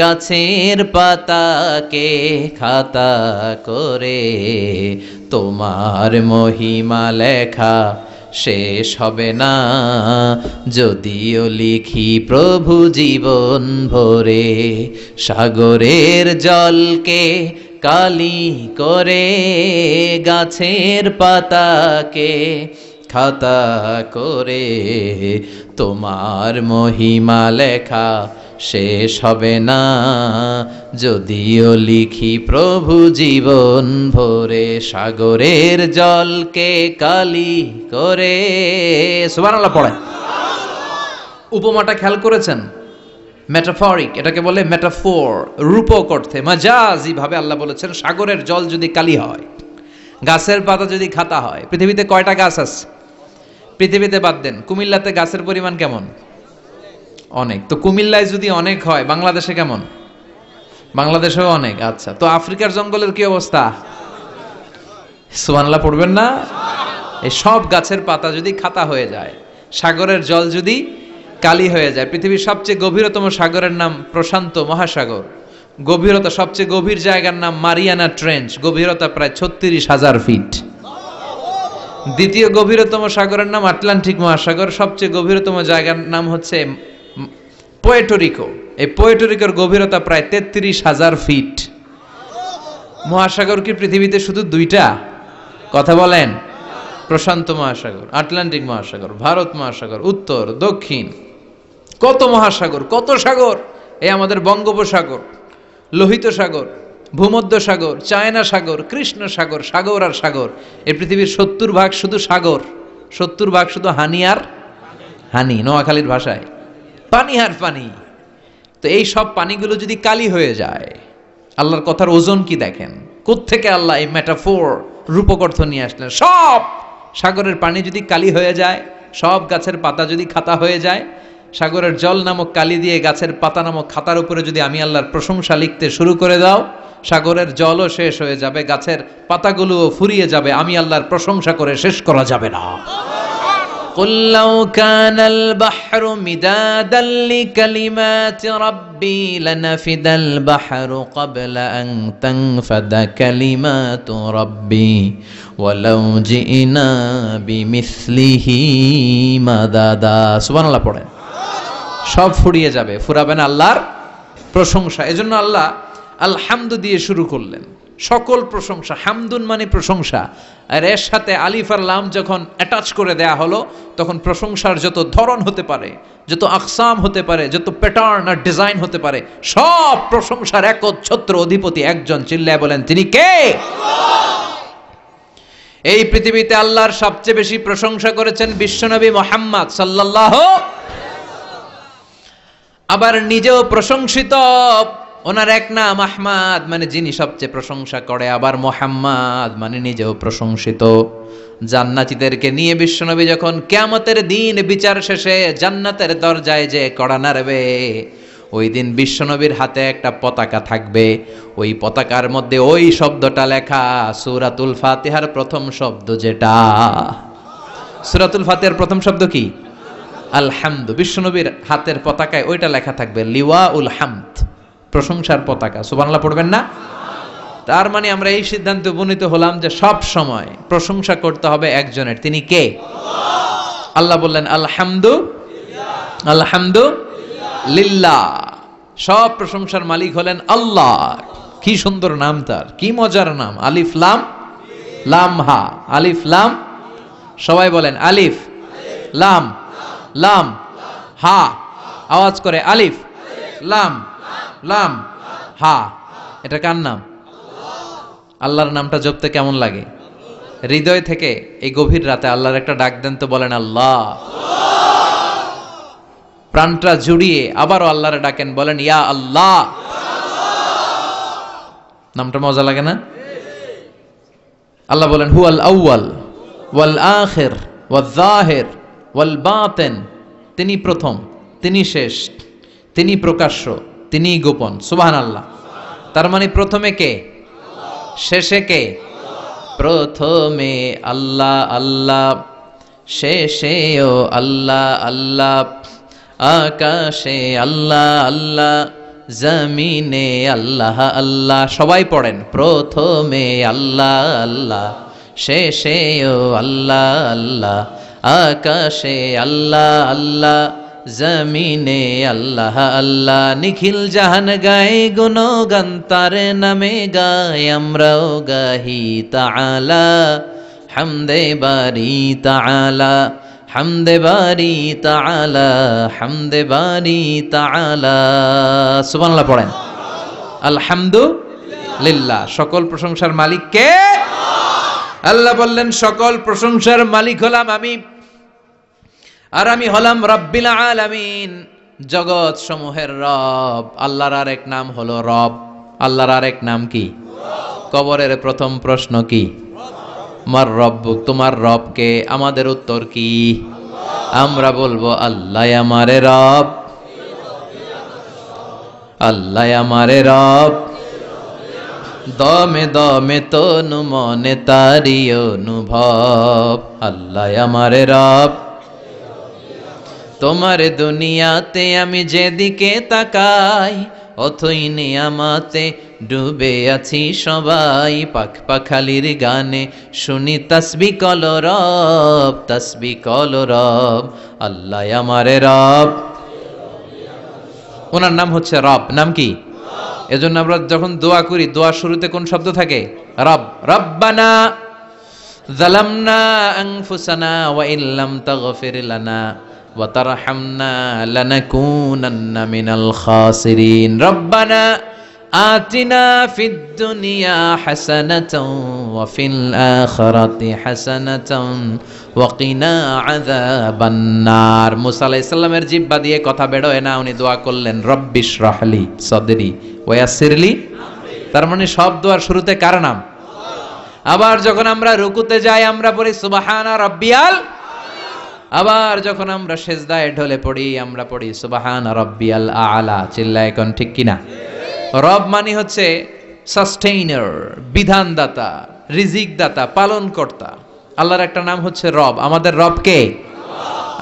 B: গাছের পাতাকে খাতা করে, তোমার মহিমা লেখা শেষ হবে না, যদিও লিখি প্রভু জীবন ভরে। সাগরের জলকে কালি করে, গাছের পাতাকে খাতা করে, তোমার মহিমা লেখা শেষ হবে না, যদিও লিখি প্রভু জীবন ভরে। সাগরের জলকে কালি করে, সুবহানাল্লাহ পড়ে। উপমাটা খেয়াল করেছেন? মেটাফরিক, এটাকে বলে মেটাফোর, রূপক অর্থে, মাজাজি ভাবে আল্লাহ বলেছেন সাগরের জল যদি কালি হয়, গাছের পাতা যদি খাতা হয়। পৃথিবীতে কয়টা গাছ আছে? পৃথিবীতে বাদ দেন, কুমিল্লাতে গাছের পরিমাণ কেমন? অনেক। তো কুমিল্লায় যদি অনেক হয়, বাংলাদেশে কেমন? বাংলাদেশেও অনেক। আচ্ছা, তো আফ্রিকার জঙ্গলের কি অবস্থা? সুবহানাল্লাহ পড়বেন না? এই সব গাছের পাতা যদি খাতা হয়ে যায়, সাগরের জল যদি কালি হয়ে যায়। পৃথিবীর সবচেয়ে গভীরতম সাগরের নাম প্রশান্ত মহাসাগর, গভীরতা সবচেয়ে গভীর জায়গার নাম মারিয়ানা ট্রেঞ্চ, গভীরতা প্রায় 36,000 ফিট। দ্বিতীয় গভীরতম সাগরের নাম আটলান্টিক মহাসাগর, সবচেয়ে গভীরতম জায়গার নাম হচ্ছে পোয়েটোরিকো, এই পোয়েটোরিকোর গভীরতা প্রায় 33,000 ফিট। মহাসাগর কি পৃথিবীতে শুধু 2টা? কথা বলেন। প্রশান্ত মহাসাগর, আটলান্টিক মহাসাগর, ভারত মহাসাগর, উত্তর দক্ষিণ, কত মহাসাগর, কত সাগর। এই আমাদের বঙ্গোপসাগর, লোহিত সাগর, ভূমধ্য সাগর, চায়না সাগর, কৃষ্ণ সাগর, সাগর আর সাগর। এই পৃথিবীর 70 ভাগ শুধু সাগর, 70 ভাগ শুধু হানি আর হানি, নোয়াখালীর ভাষায় পানি আর পানি। তো এই সব পানিগুলো যদি কালি হয়ে যায়, আল্লাহর কথার ওজন কি দেখেন? কোত্থেকে আল্লাহ এই মেটাফোর, রূপক অর্থ নিয়ে আসলেন? সব সাগরের পানি যদি কালি হয়ে যায়, সব গাছের পাতা যদি খাতা হয়ে যায়, সাগরের জল নামক কালি দিয়ে গাছের পাতা নামক খাতার উপরে যদি আমি আল্লাহর প্রশংসা লিখতে শুরু করে দাও, সাগরের জলও শেষ হয়ে যাবে, গাছের পাতাগুলোও ফুরিয়ে যাবে, আমি আল্লাহর প্রশংসা করে শেষ করা যাবে না। قُلْ لَوْ كَانَ الْبَحْرُ مِدَادًا لِكَلِمَاتِ رَبِّي لَنَفِدَ الْبَحْرُ قَبْلَ أَن تَنفَدَ كَلِمَاتُ رَبِّي وَلَوْ جِئْنَا بِمِثْلِهِ مَدَدًا। সুবহানাল্লাহ পড়েন। সব ফুরিয়ে যাবে, ফুরাবে না আল্লাহর প্রশংসা। এজন্য আল্লাহ আলহামদু দিয়ে শুরু করলেন। সকল প্রশংসা, হামদুন মানে প্রশংসা, আর এর সাথে আলিফ আর লাম যখন অ্যাটাচ করে দেয়া হলো, তখন প্রশংসার যত ধরন হতে পারে, যত আকসাম হতে পারে, যত প্যাটার্ন আর ডিজাইন হতে পারে, সব প্রশংসার একচ্ছত্র অধিপতি একজন। চিল্লায় বলেন তিনি কে? এই পৃথিবীতে আল্লাহর সবচেয়ে বেশি প্রশংসা করেছেন বিশ্বনবী মুহাম্মদ সাল্লাল্লাহু, আবার নিজেও প্রশংসিত ওনার এক নাম আহমাদ, মানে যিনি সবচেয়ে প্রশংসা করে, আবার মুহাম্মদ মানে নিজেও প্রশংসিত। জান্নাতীদেরকে নিয়ে বিশ্বনবী যখন কিয়ামতের দিন বিচার শেষে জান্নাতের দরজায় যে কড়া নাড়বে, ওই দিন বিশ্বনবীর হাতে একটা পতাকা থাকবে। ওই পতাকার মধ্যে ওই শব্দটা লেখা, সূরাতুল ফাতিহার প্রথম শব্দ যেটা। সূরাতুল ফাতিহার প্রথম শব্দ কি? আলহামদু। বিশ্বনবীর হাতের পতাকায় ওইটা লেখা থাকবে, লিওয়াউল হামদ, প্রশংসার পতাকা। সুবহানাল্লাহ পড়বেন না? তার মানে আমরা এই সিদ্ধান্তে উপনীত হলাম যে সব সময় প্রশংসা করতে হবে একজনের। তিনি কে? আল্লাহ বললেন আলহামদু আলহামদু লিল্লাহ, সব প্রশংসার মালিক হলেন আল্লাহ। কি সুন্দর নাম তার, কি মজার নাম। আলিফ লাম লাম হা, আলিফ লাম, সবাই বলেন আলিফ লাম লাম হা, আওয়াজ করে আলিফ লাম লাম হা। এটা কার নাম? আল্লাহর নামটা জপতে কেমন লাগে? হৃদয় থেকে এই গভীর রাতে আল্লাহর একটা ডাক দেন তো, বলেন আল্লাহ। প্রাণটা জুড়িয়ে আবারও আল্লাহরে ডাকেন, বলেন ইয়া আল্লাহ। নামটা মজা লাগে না? আল্লাহ বলেন হুয়াল আউয়াল ওয়াল আখির ওয়াল যাহির ওয়াল বাতিন, তিনি প্রথম, তিনি শেষ, তিনি প্রকাশ্য, তিনি গোপন। সুবহানাল্লাহ। তার মানে প্রথমে কে, শেষে কে? প্রথমে আল্লাহ আল্লাহ, শেষেও আল্লাহ আল্লাহ, আকাশে আল্লাহ আল্লাহ, জমিনে আল্লাহ আল্লাহ। সবাই পড়েন, প্রথমে আল্লাহ আল্লাহ, শেষেও আল্লাহ আল্লাহ, আকাশে আল্লাহ আল্লাহ, জমিনে আল্লাহ আল্লাহ। নিখিল জাহান গায়ে গুণগান তার নামে গায়, আমরাও গাহি তাআলা হামদে বারি তাআলা, হামদে বারি তাআলা, হামদে বারি তাআলা। সুবহানাল্লাহ পড়েন। আলহামদুলিল্লাহ, সকল প্রশংসার মালিক কে? আল্লাহ বললেন সকল প্রশংসার মালিক হলাম আমি, আর আমি হলাম রব্বিল আলামিন, জগৎ সমূহের রব। আল্লাহর আরেক নাম হলো রব। আল্লাহর আরেক নাম কি? কবরের প্রথম প্রশ্ন কি? মার রব্বুক, তোমার রব কে? আমাদের উত্তর কি? আমরা বলবো আল্লাহ আমারে রব, আল্লাহ আমারে রব, দমে দমে তনু মনে তারি অনুভব। আল্লাহ আমারে রব, তোমার দুনিয়াতে আমি যেদিকে তাকাই, অথই নিয়ামতে ডুবে আছি সবাই। পাখ পাখালির গানে শুনি তাসবিহ কল রব, তাসবিহ কল রব। আল্লাহ আমারে রব, ওনার নাম হচ্ছে রব। নাম কি? এজন্য আমরা যখন দোয়া করি, দোয়া শুরুতে কোন শব্দ থাকে? রব। রব্বানা যালামনা আনফুসানা ওয়া ইল্লাম তাগফির লানা ওয়া তারহামনা লানাকুনান্না মিনাল খাসিরিন। রব্বানা আতিনা ফিদ দুনিয়া হাসানাতাও ওয়া ফিল আখিরাতি হাসানাতাও ওয়া কিনা আযাবান নার। মুসা আলাইহিস সালামের জিহ্বা দিয়ে কথা বের হয় না, উনি দোয়া করলেন রব্বিশ রাহলি সাদরি ওয়া ইয়াসসিরলি। তার মানে সব দোয়ার শুরুতে কার নাম? আবার যখন আমরা রুকুতে যাই আমরা পড়ি সুবহানা রাব্বিয়াল, আবার যখন আমরা সেজদায় ঢলে পড়ি আমরা পড়ি সুবহানা রাব্বিয়াল আলা। চিল্লায় কোন ঠিক কিনা? রব মানে হচ্ছে সাস্টেইনার, বিধানদাতা, রিজিক দাতা, পালন কর্তা। আল্লাহর একটা নাম হচ্ছে রব। আমাদের রব কে?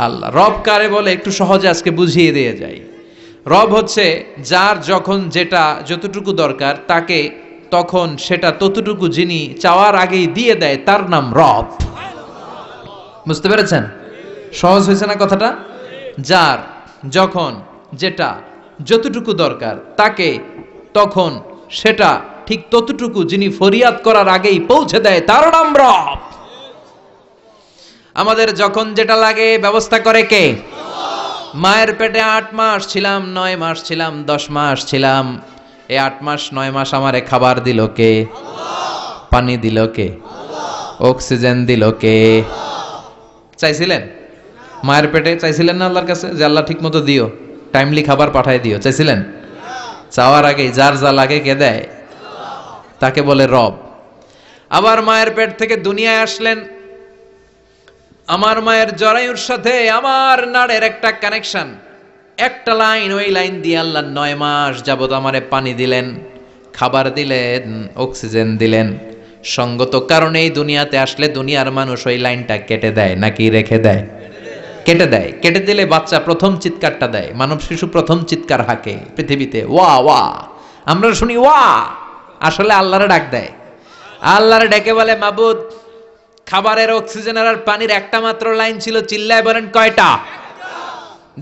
B: আল্লাহ। রব কারে বলে একটু সহজে আজকে বুঝিয়ে দিয়ে যাই। রব হচ্ছে যার যখন যেটা যতটুকু দরকার তাকে তখন সেটা ততটুকু যিনি চাওয়ার আগেই দিয়ে দেয়, তার নাম রব। বুঝতে পেরেছেন? সহজ হয়েছে না কথাটা? যার যখন যেটা যতটুকু দরকার তাকে তখন সেটা ঠিক ততটুকু যিনি ফরিয়াদ করার আগেই পৌঁছে দেয়, তার নাম রব। আমাদের যখন যেটা লাগে ব্যবস্থা করে কে? মায়ের পেটে 8 মাস ছিলাম, 9 মাস ছিলাম, 10 মাস ছিলাম, এই 8 মাস 9 মাস আমারে খাবার দিল কে? পানি দিল কে? অক্সিজেন দিল কে? চাইছিলেন? মায়ের পেটে চাইছিলেন না আল্লাহর কাছে যে আল্লাহ ঠিক মতো দিও, টাইমলি খাবার পাঠায় দিও? চাইছিলেন? চাওয়ার আগে যার যা লাগে কে দেয়? তাকে বলে রব। আবার মায়ের পেট থেকে দুনিয়ায় আসলেন, আমার মায়ের জরায়ুর সাথে আমার নাড়ের একটা কানেকশন, একটা লাইন, ওই লাইন দিয়ে আল্লাহ 9 মাস যাবত আমারে পানি দিলেন, খাবার দিলেন, অক্সিজেন দিলেন। সঙ্গত কারণেই দুনিয়াতে আসলে দুনিয়ার মানুষ ওই লাইনটা কেটে দেয় নাকি রেখে দেয়? কেটে দেয়। কেটে দিলে বাচ্চা প্রথম চিৎকারটা দেয়, মানব শিশু প্রথম চিৎকার হাঁকে পৃথিবীতে, ওয়া ওয়া। আমরা শুনি ওয়া, আসলে আল্লাহরে ডাক দেয়। আল্লাহরে ডেকে বলে, মাবুদ, খাবারের, অক্সিজেনের আর পানির একটা মাত্র লাইন ছিল, চিল্লায় বলেন কয়টা?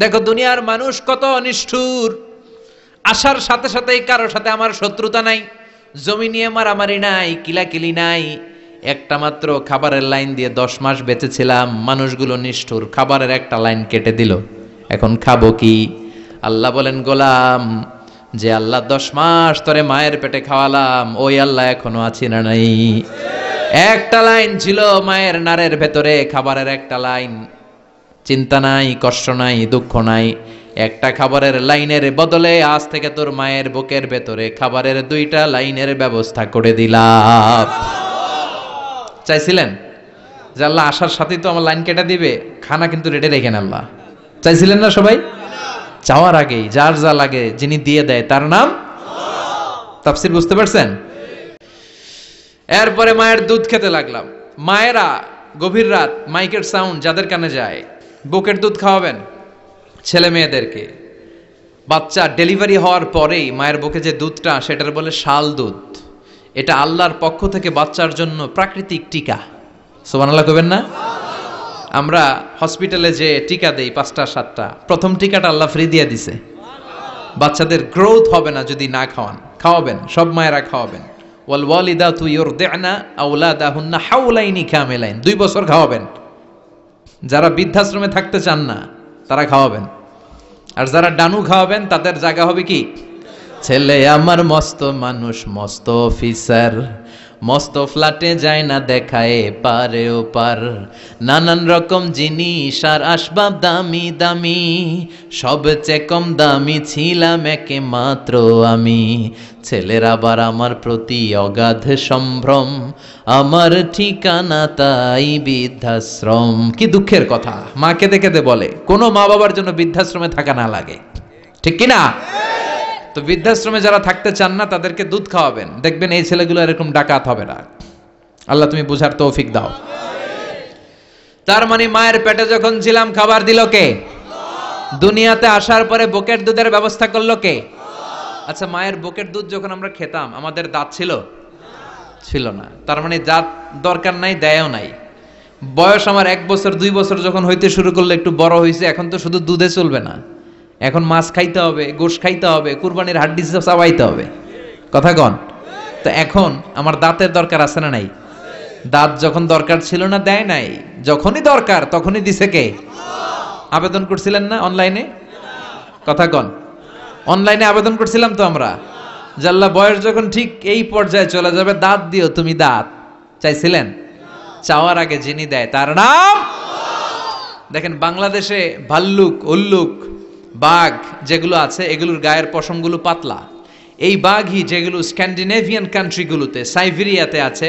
B: দেখো দুনিয়ার মানুষ কত নিষ্ঠুর। আসার সাথে সাথেই কারোর সাথে আমার শত্রুতা নাই, জমি নিয়ে মারামারি নাই, কিলাকিলি নাই, একটা মাত্র খাবারের লাইন দিয়ে 10 মাস বেঁচেছিলাম। মানুষগুলো নিষ্ঠুর, খাবারের একটা লাইন কেটে দিল, এখন খাবো কি? আল্লাহ বলেন, গোলাম, যে আল্লাহ 10 মাস তোরে মায়ের পেটে খাওয়ালাম, ওই আল্লাহ এখনো আছি না নাই? একটা লাইন ছিল মায়ের নারের ভেতরে, খাবারের একটা লাইন। চিন্তা নাই, কষ্ট নাই, দুঃখ নাই। একটা খাবারের লাইনের বদলে আজ থেকে তোর মায়ের বুকের ভেতরে খাবারের 2টা লাইনের ব্যবস্থা করে দিলাম। চাইছিলেন যে আল্লাহ আসার সাথেই তো আমার লাইন কেটে দিবে, খানা কিন্তু রেডি রেখেন আল্লাহ? চাইছিলেন না সবাই? চাওয়ার আগেই যার যা লাগে যিনি দিয়ে দেয় তার নাম তাফসীর। বুঝতে পারছেন? এরপরে মায়ের দুধ খেতে লাগলাম। মায়েরা গভীর রাত মাইকের সাউন্ড যাদের কানে যায়, বুকের দুধ খাওয়াবেন ছেলে মেয়েদেরকে। বাচ্চা ডেলিভারি হওয়ার পরেই মায়ের বুকে যে দুধটা, সেটার বলে শাল দুধ। এটা আল্লাহর পক্ষ থেকে বাচ্চার জন্য প্রাকৃতিক টিকা। সুবহানাল্লাহ কইবেন না? আমরা হসপিটালে যে টিকা দেই 5টা 7টা, প্রথম টিকাটা আল্লাহ ফ্রি দিয়ে দিছে। বাচ্চাদের গ্রোথ হবে না যদি না খাওয়ান। খাওয়াবেন, সব মায়েরা খাওয়াবেন। ওয়াল ওয়ালিদাতু ইউরদি'না আওলাদাহুন্না হাওলাইনি কামিলাইন, 2 বছর খাওয়াবেন। যারা বৃদ্ধাশ্রমে থাকতে চান না তারা খাওয়াবেন, আর যারা ডানু খাওয়াবেন তাদের জায়গা হবে কি? ছেলে আমার মস্ত মানুষ, মস্ত অফিসার, মস্ত ফ্ল্যাটে যায় না দেখায় পারে ও পার, নানান রকম জিনিস আর আসবাব দামি দামি, সবচেয়ে কম দামি ছিলাম একে মাত্র আমি। ছেলের আবার আমার প্রতি অগাধ সম্ভ্রম, আমার ঠিকানা তাই বৃদ্ধাশ্রম। কি দুঃখের কথা, মা কেঁদে কেঁদে বলে কোনো মা বাবার জন্য বৃদ্ধাশ্রমে থাকা না লাগে, ঠিক কিনা? তো বৃদ্ধাশ্রমে যারা থাকতে চান না তাদেরকে দুধ খাওয়াবেন, দেখবেন এই ছেলেগুলো এরকম ডাকাত হবে না। আল্লাহ তুমি বুঝার তৌফিক দাও। তার মানে মায়ের পেটে যখন ছিলাম খাবার দিল কে? দুনিয়াতে আসার পরে বুকের দুধের ব্যবস্থা করলো কে? আচ্ছা, মায়ের বুকের দুধ যখন আমরা খেতাম আমাদের দাঁত ছিল? ছিল না। তার মানে দাঁত দরকার নাই, দেয়ও নাই। বয়স আমার 1 বছর 2 বছর যখন হইতে শুরু করলো, একটু বড় হয়েছে, এখন তো শুধু দুধে চলবে না, এখন মাছ খাইতে হবে, গোশ খাইতে হবে, কুরবানির হাড্ডি চাবাইতে হবে। কথা কন? তো এখন আমার দাঁতের দরকার আছে না নাই? দাঁত যখন দরকার ছিল না দেয় নাই, যখনই দরকার তখনই দিছে কে? আবেদন করছিলেন না অনলাইনে? কথা কন? অনলাইনে আবেদন করছিলাম তো আমরা, জাল্লা বয়স যখন ঠিক এই পর্যায়ে চলে যাবে দাঁত দিও তুমি, দাঁত চাইছিলেন? চাওয়ার আগে যিনি দেয় তার নাম। দেখেন বাংলাদেশে ভাল্লুক, উল্লুক, বাঘ যেগুলো আছে এগুলোর গায়ের পশমগুলো পাতলা। এই বাঘই যেগুলো স্ক্যান্ডিনেভিয়ান কান্ট্রিগুলোতে, সাইবেরিয়াতে আছে,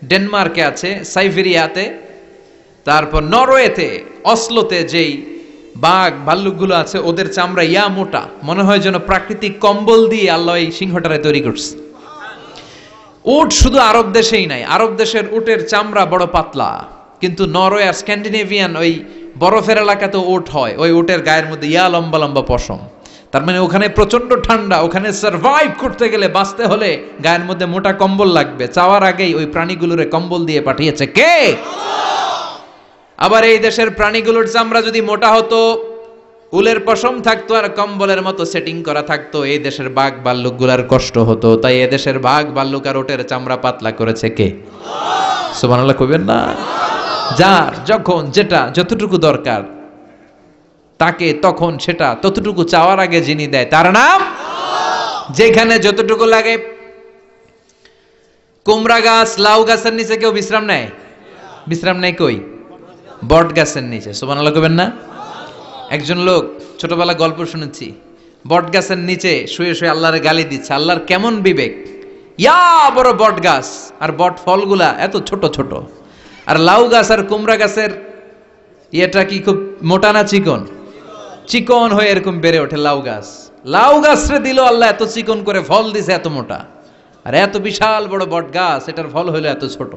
B: ডেনমার্কে আছে, সাইবেরিয়াতে, তারপর নরওয়েতে, অসলোতে যেই বাঘ ভাল্লুকগুলো আছে ওদের চামড়া ইয়া মোটা, মনে হয় যেন প্রাকৃতিক কম্বল দিয়ে আল্লাহ এই সিংহটারে তৈরি করছে। উট শুধু আরব দেশেই নাই, আরব দেশের উটের চামড়া বড় পাতলা, কিন্তু নরওয়ে আর স্ক্যান্ডিনেভিয়ান ওই বরফের এলাকাতে উট হয়, ওই উটের গায়ের মধ্যে ইয়া লম্বা লম্বা পশম। তার মানে ওখানে প্রচন্ড ঠান্ডা, ওখানে সার্ভাইভ করতে গেলে, বাঁচতে হলে গায়ের মধ্যে মোটা কম্বল লাগবে। চাওয়ার আগেই ওই প্রাণীগুলোরে কম্বল দিয়ে পাঠিয়েছে কে? আবার এই দেশের প্রাণীগুলোর চামড়া যদি মোটা হতো, উলের পশম থাকতো আর কম্বলের মতো সেটিং করা থাকতো, এই দেশের বাঘ ভাল্লুকগুলার কষ্ট হতো। তাই এই দেশের বাঘ ভাল্লুক আর ওটের চামড়া পাতলা করেছে কে? সুবহানাল্লাহ কইবেন না? যার যখন যেটা যতটুকু দরকার তাকে তখন সেটা ততটুকু চাওয়ার আগে যিনি দেয় তার নাম। যেখানে যতটুকু লাগে, কুমড়া গাছ, লাউ গাছের নিচে কেউ বিশ্রাম নেয়? বিশ্রাম নেই কই? বট গাছের নিচে। সুবহানাল্লাহ কইবেন না? একজন লোক, ছোটবেলা গল্প শুনেছি, বট গাছের নিচে শুয়ে শুয়ে আল্লাহরে গালি দিচ্ছে। আল্লাহর কেমন বিবেক, ইয়া বড় বট গাছ আর বট ফলগুলা এত ছোট ছোট, আর লাউ গাছ আর কুমড়া গাছের ইয়েটা কি খুব মোটা না চিকন? চিকন হয়ে এরকম বেড়ে ওঠে লাউ গাছ। লাউ গাছরে দিল আল্লাহ এত চিকন করে, ফল দিছে এত মোটা। আর এত বিশাল বড় বট গাছ, এটার ফল হলো এত ছোট।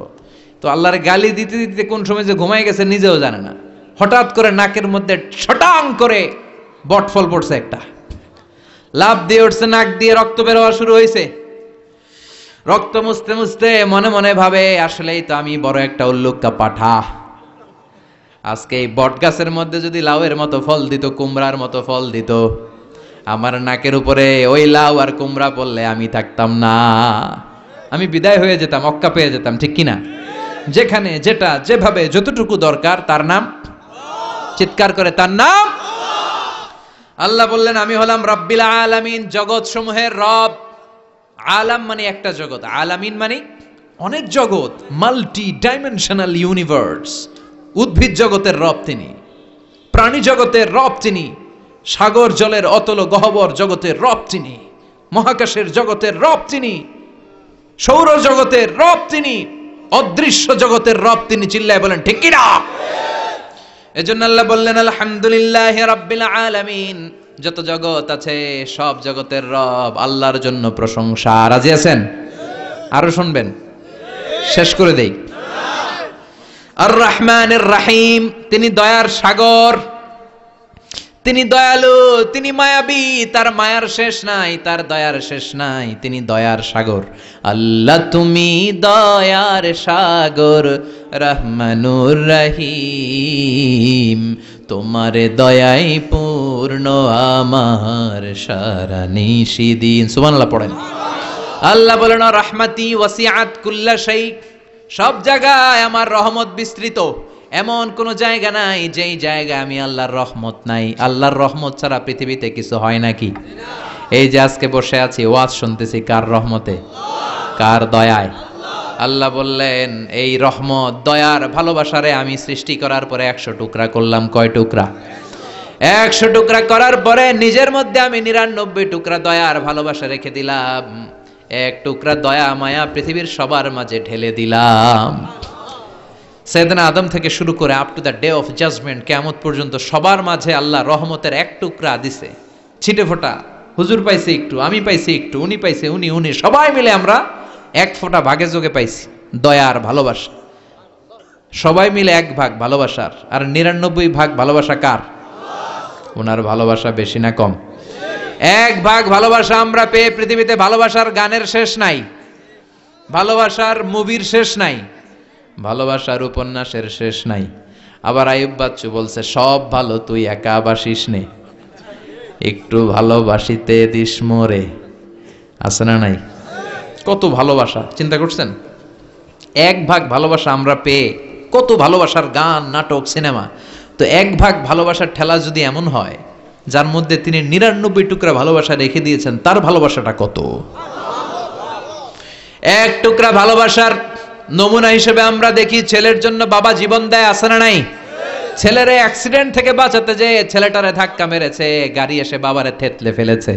B: তো আল্লাহর গালি দিতে দিতে কোন সময় যে ঘুমাই গেছে নিজেও জানে না। হঠাৎ করে নাকের মধ্যে ছটাং করে বট ফল পড়ছে একটা, লাভ দিয়ে উঠছে, নাক দিয়ে রক্ত বের হওয়া শুরু হয়েছে। রক্ত মুছতে মুছতে মনে মনে ভাবে, আসলেই তো আমি বড় একটা উল্লুক্কা পাঠা। আজকে এই বট গাছের মধ্যে যদি লাউয়ের মতো ফল দিত, কুমড়ার মতো ফল দিত, আমার নাকের উপরে ওই লাউ আর কুমড়া পড়লে আমি থাকতাম না, আমি বিদায় হয়ে যেতাম, অক্কা পেয়ে যেতাম, ঠিক কিনা? যেখানে যেটা যেভাবে যতটুকু দরকার তার নাম, চিৎকার করে তার নাম। আল্লাহ বললেন আমি হলাম রব্বিল আলামিন, জগৎ সমূহের রব। আলাম মানে একটা জগৎ, আলামিন মানে অনেক জগৎ, মাল্টি ডাইমেনশনাল ইউনিভার্স। উদ্ভিদ জগতের রব তিনি, প্রাণী জগতের রব তিনি, সাগর জলের অতল গহ্বর জগতের রব তিনি, মহাকাশের জগতের রব তিনি, সৌর জগতের রব তিনি, অদৃশ্য জগতের রব তিনি। চিল্লায় বলেন ঠিক কিনা? এজন্য আল্লাহ বললেন আলহামদুলিল্লাহি রাব্বিল আলামিন, যত জগৎ আছে সব জগতের রব আল্লাহর জন্য প্রশংসা। রাজি আছেন? আরো শুনবেন? শেষ করে দেই। আর রহমানির রহিম, তিনি দয়ার সাগর, তিনি দয়ালু, তিনি মায়াবী, তার মায়ার শেষ নাই, তার দয়ার শেষ নাই, তিনি দয়ার সাগর। আল্লাহ তুমি দয়ার সাগর, রহমানুর রহিম, তোমার দয়াই পূর্ণ আমার সারা নিশিদিন। সুবহানাল্লাহ পড়েন। আল্লাহ বলেন রাহমাতি ওয়াসিআত কুল্লা শাই, সব জায়গায় আমার রহমত বিস্তৃত, এমন কোন জায়গা নাই যেই জায়গায় আমি আল্লাহর রহমত নাই। আল্লাহর রহমত ছাড়া পৃথিবীতে কিছু হয় নাকি? এই যে আজকে বসে আছি ওয়াজ শুনতেছি, কার রহমতে? কার দয়ায়? আল্লাহ বললেন এই রহমত, দয়ার ভালোবাসারে আমি সৃষ্টি করার পরে 100 টুকরা করলাম। কয় টুকরা? 100 টুকরা করার পরে নিজের মধ্যে আমি 99 টুকরা দয়ার ভালোবাসা রেখে দিলাম। 1 টুকরা দয়া মায়া পৃথিবীর সবার মাঝে ঢেলে দিলাম। সাইয়েদনা আদম থেকে শুরু করে up to the day of judgment, কিয়ামত পর্যন্ত সবার মাঝে আল্লাহ রহমতের 1 টুকরা দিছে, ছিটে ফোঁটা। হুজুর পাইছে একটু, আমি পাইছি একটু, উনি পাইছে, উনি সবাই মিলে আমরা 1 ফোঁটা ভাগে যোগে পাইছি দয়ার ভালোবাসা। সবাই মিলে 1 ভাগ ভালোবাসার, আর 99 ভাগ ভালোবাসা কার? ওনার ভালোবাসা বেশি না কম? 1 ভাগ ভালোবাসা আমরা পেয়ে পৃথিবীতে ভালোবাসার গানের শেষ নাই, ভালোবাসার মুভির শেষ নাই, ভালোবাসার উপন্যাসের শেষ নাই। আবার আইয়ুব বাচ্চু বলছে সব ভালো তুই একা বাসিস নে, একটু ভালোবাসিতে দিস মোরে। আছে না নাই? কত ভালোবাসা, চিন্তা করছেন? 1 ভাগ ভালোবাসা আমরা পেয়ে কত ভালোবাসার গান, নাটক, সিনেমা। তো 1 ভাগ ভালোবাসার ঠেলা যদি এমন হয়, যার মধ্যে তিনি 99 টুকরা ভালোবাসা রেখে দিয়েছেন, তার ভালোবাসাটা কত? 1 টুকরা ভালোবাসার নমুনা হিসেবে আমরা দেখি ছেলের জন্য বাবা জীবন দেয়, আছে না নাই? ছেলেরে অ্যাক্সিডেন্ট থেকে বাঁচাতে যে ছেলেটারে ধাক্কা মেরেছে, গাড়ি এসে বাবারে থেতলে ফেলেছে।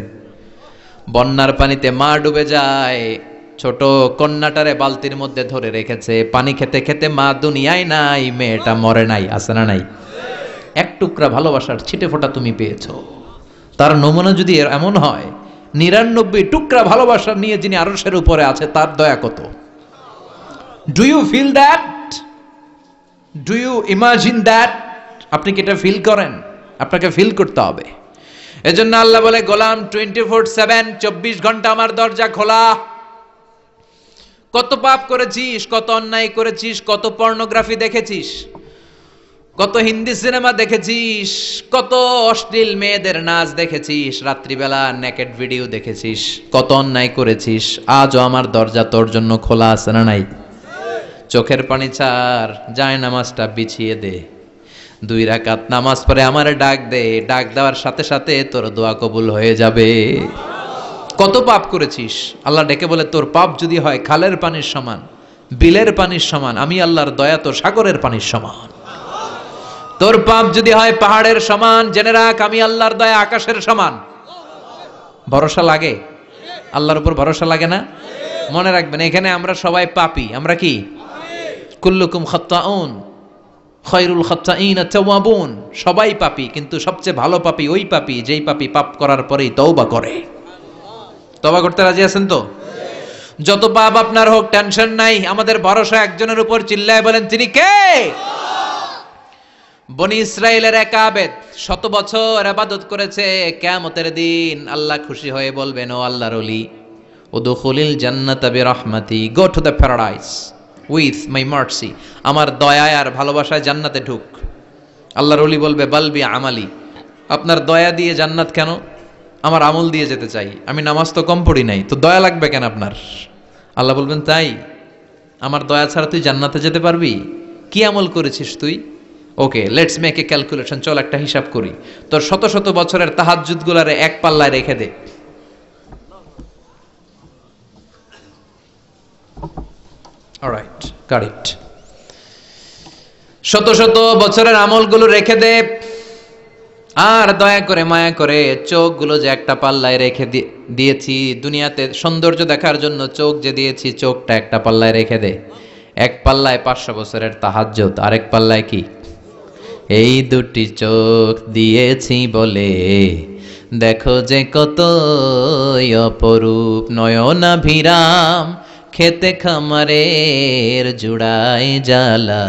B: বন্যার পানিতে মা ডুবে যায়, ছোট কন্যাটারে বালতির মধ্যে ধরে রেখেছে, পানি খেতে খেতে মা দুনিয়ায় নাই, মেয়েটা মরে নাই, আছে না নাই? 1 টুকরা ভালোবাসার ছিটে ফোঁটা তুমি পেয়েছো। তার নমুনা যদি এমন হয়, 99 টুকরা ভালোবাসা নিয়ে যিনি আরশের উপরে আছে, তার দয়া কত? Do you feel that? Do you imagine that? আপনি কি এটা ফিল করেন? আপনাকে ফিল করতে হবে। এজন্য আল্লাহ বলে গোলাম 24/7, 24 ঘন্টা আমার দরজা খোলা। কত পাপ করেছিস, কত অন্যায় করেছিস, কত পর্নোগ্রাফি দেখেছিস, কত হিন্দি সিনেমা দেখেছিস, কত অশ্লীল মেয়েদের নাচ দেখেছিস, রাত্রিবেলা নেকেড ভিডিও দেখেছিস, কত অন্যায় করেছিস, আজও আমার দরজা তোর জন্য খোলা, আছে না নাই? চোখের পানি ছাড়, যায় নামাজটা বিছিয়ে দে, 2 রাকাত নামাজ পড়ে আমারে ডাক দে, ডাক দেওয়ার সাথে সাথে তোর দোয়া কবুল হয়ে যাবে। কত পাপ করেছিস, আল্লাহ ডেকে বলে তোর পাপ যদি হয় খালের পানির সমান, বিলের পানির সমান, আমি আল্লাহর দয়া তোর সাগরের পানির সমান। তোর পাপ যদি হয় পাহাড়ের সমান, জেনে রাখ আমি আল্লাহর দয়া আকাশের সমান। ভরসা লাগে? আল্লাহর উপর ভরসা লাগে না? মনে রাখবেন, এখানে আমরা সবাই পাপী। আমরা কি? কুল্লুকুম খাত্তাউন খায়রুল খাত্তাইন আত-তাওয়াবুন। সবাই পাপী, কিন্তু সবচেয়ে ভালো পাপী ওই পাপী যেই পাপী পাপ করার পরেই তওবা করে। তওবা করতে রাজি আছেন তো? যত পাপ আপনার হোক, টেনশন নাই, আমাদের ভরসা একজনের উপর। চিল্লায় বলেন, তিনি কে? বনি ইসরাইলের এক আবেদ 100 বছর ইবাদত করেছে। কিয়ামতের দিন আল্লাহ খুশি হয়ে বলবেন, ও আল্লাহর ওলি, উদখুলিল জান্নাতা বিরহমাতি, go to the paradise with my mercy. আমার দয়ায় আর ভালোবাসায় জান্নাতে ঢুক। আল্লাহর ওলি বলবে, বালবি আমালি, আপনার দয়া দিয়ে জান্নাত কেন? আমার আমল দিয়ে যেতে চাই। আমি নামাজ তো কম পড়ি নাই, তো দয়া লাগবে কেন আপনার? আল্লাহ বলবেন, তাই? আমার দয়া ছাড়া তুই জান্নাতে যেতে পারবি? কি আমল করেছিস তুই? ওকে, লেটস মেক এ ক্যালকুলেশন। চল একটা হিসাব করি। তোর শত শত বছরের তাহাজ্জুদ গুলারে এক পাল্লায় রেখে দে। Alright, got it. শত শত বছরের আমলগুলো রেখে দে, আর দয়া করে মায়া করে চোখগুলো যে একটা পাল্লায় রেখে দিয়েছি, দুনিয়াতে সৌন্দর্য দেখার জন্য চোখ যে দিয়েছি, চোখটা একটা পাল্লায় রেখে দে। এক পাল্লায় 500 বছরের তাহাজ্জুদ, আরেক পাল্লায় কি? এই দুটি চোখ দিয়েছি বলে দেখো যে কত অপরূপ, নয়নাভিরাম খেতে খামারের জুড়াই জ্বালা,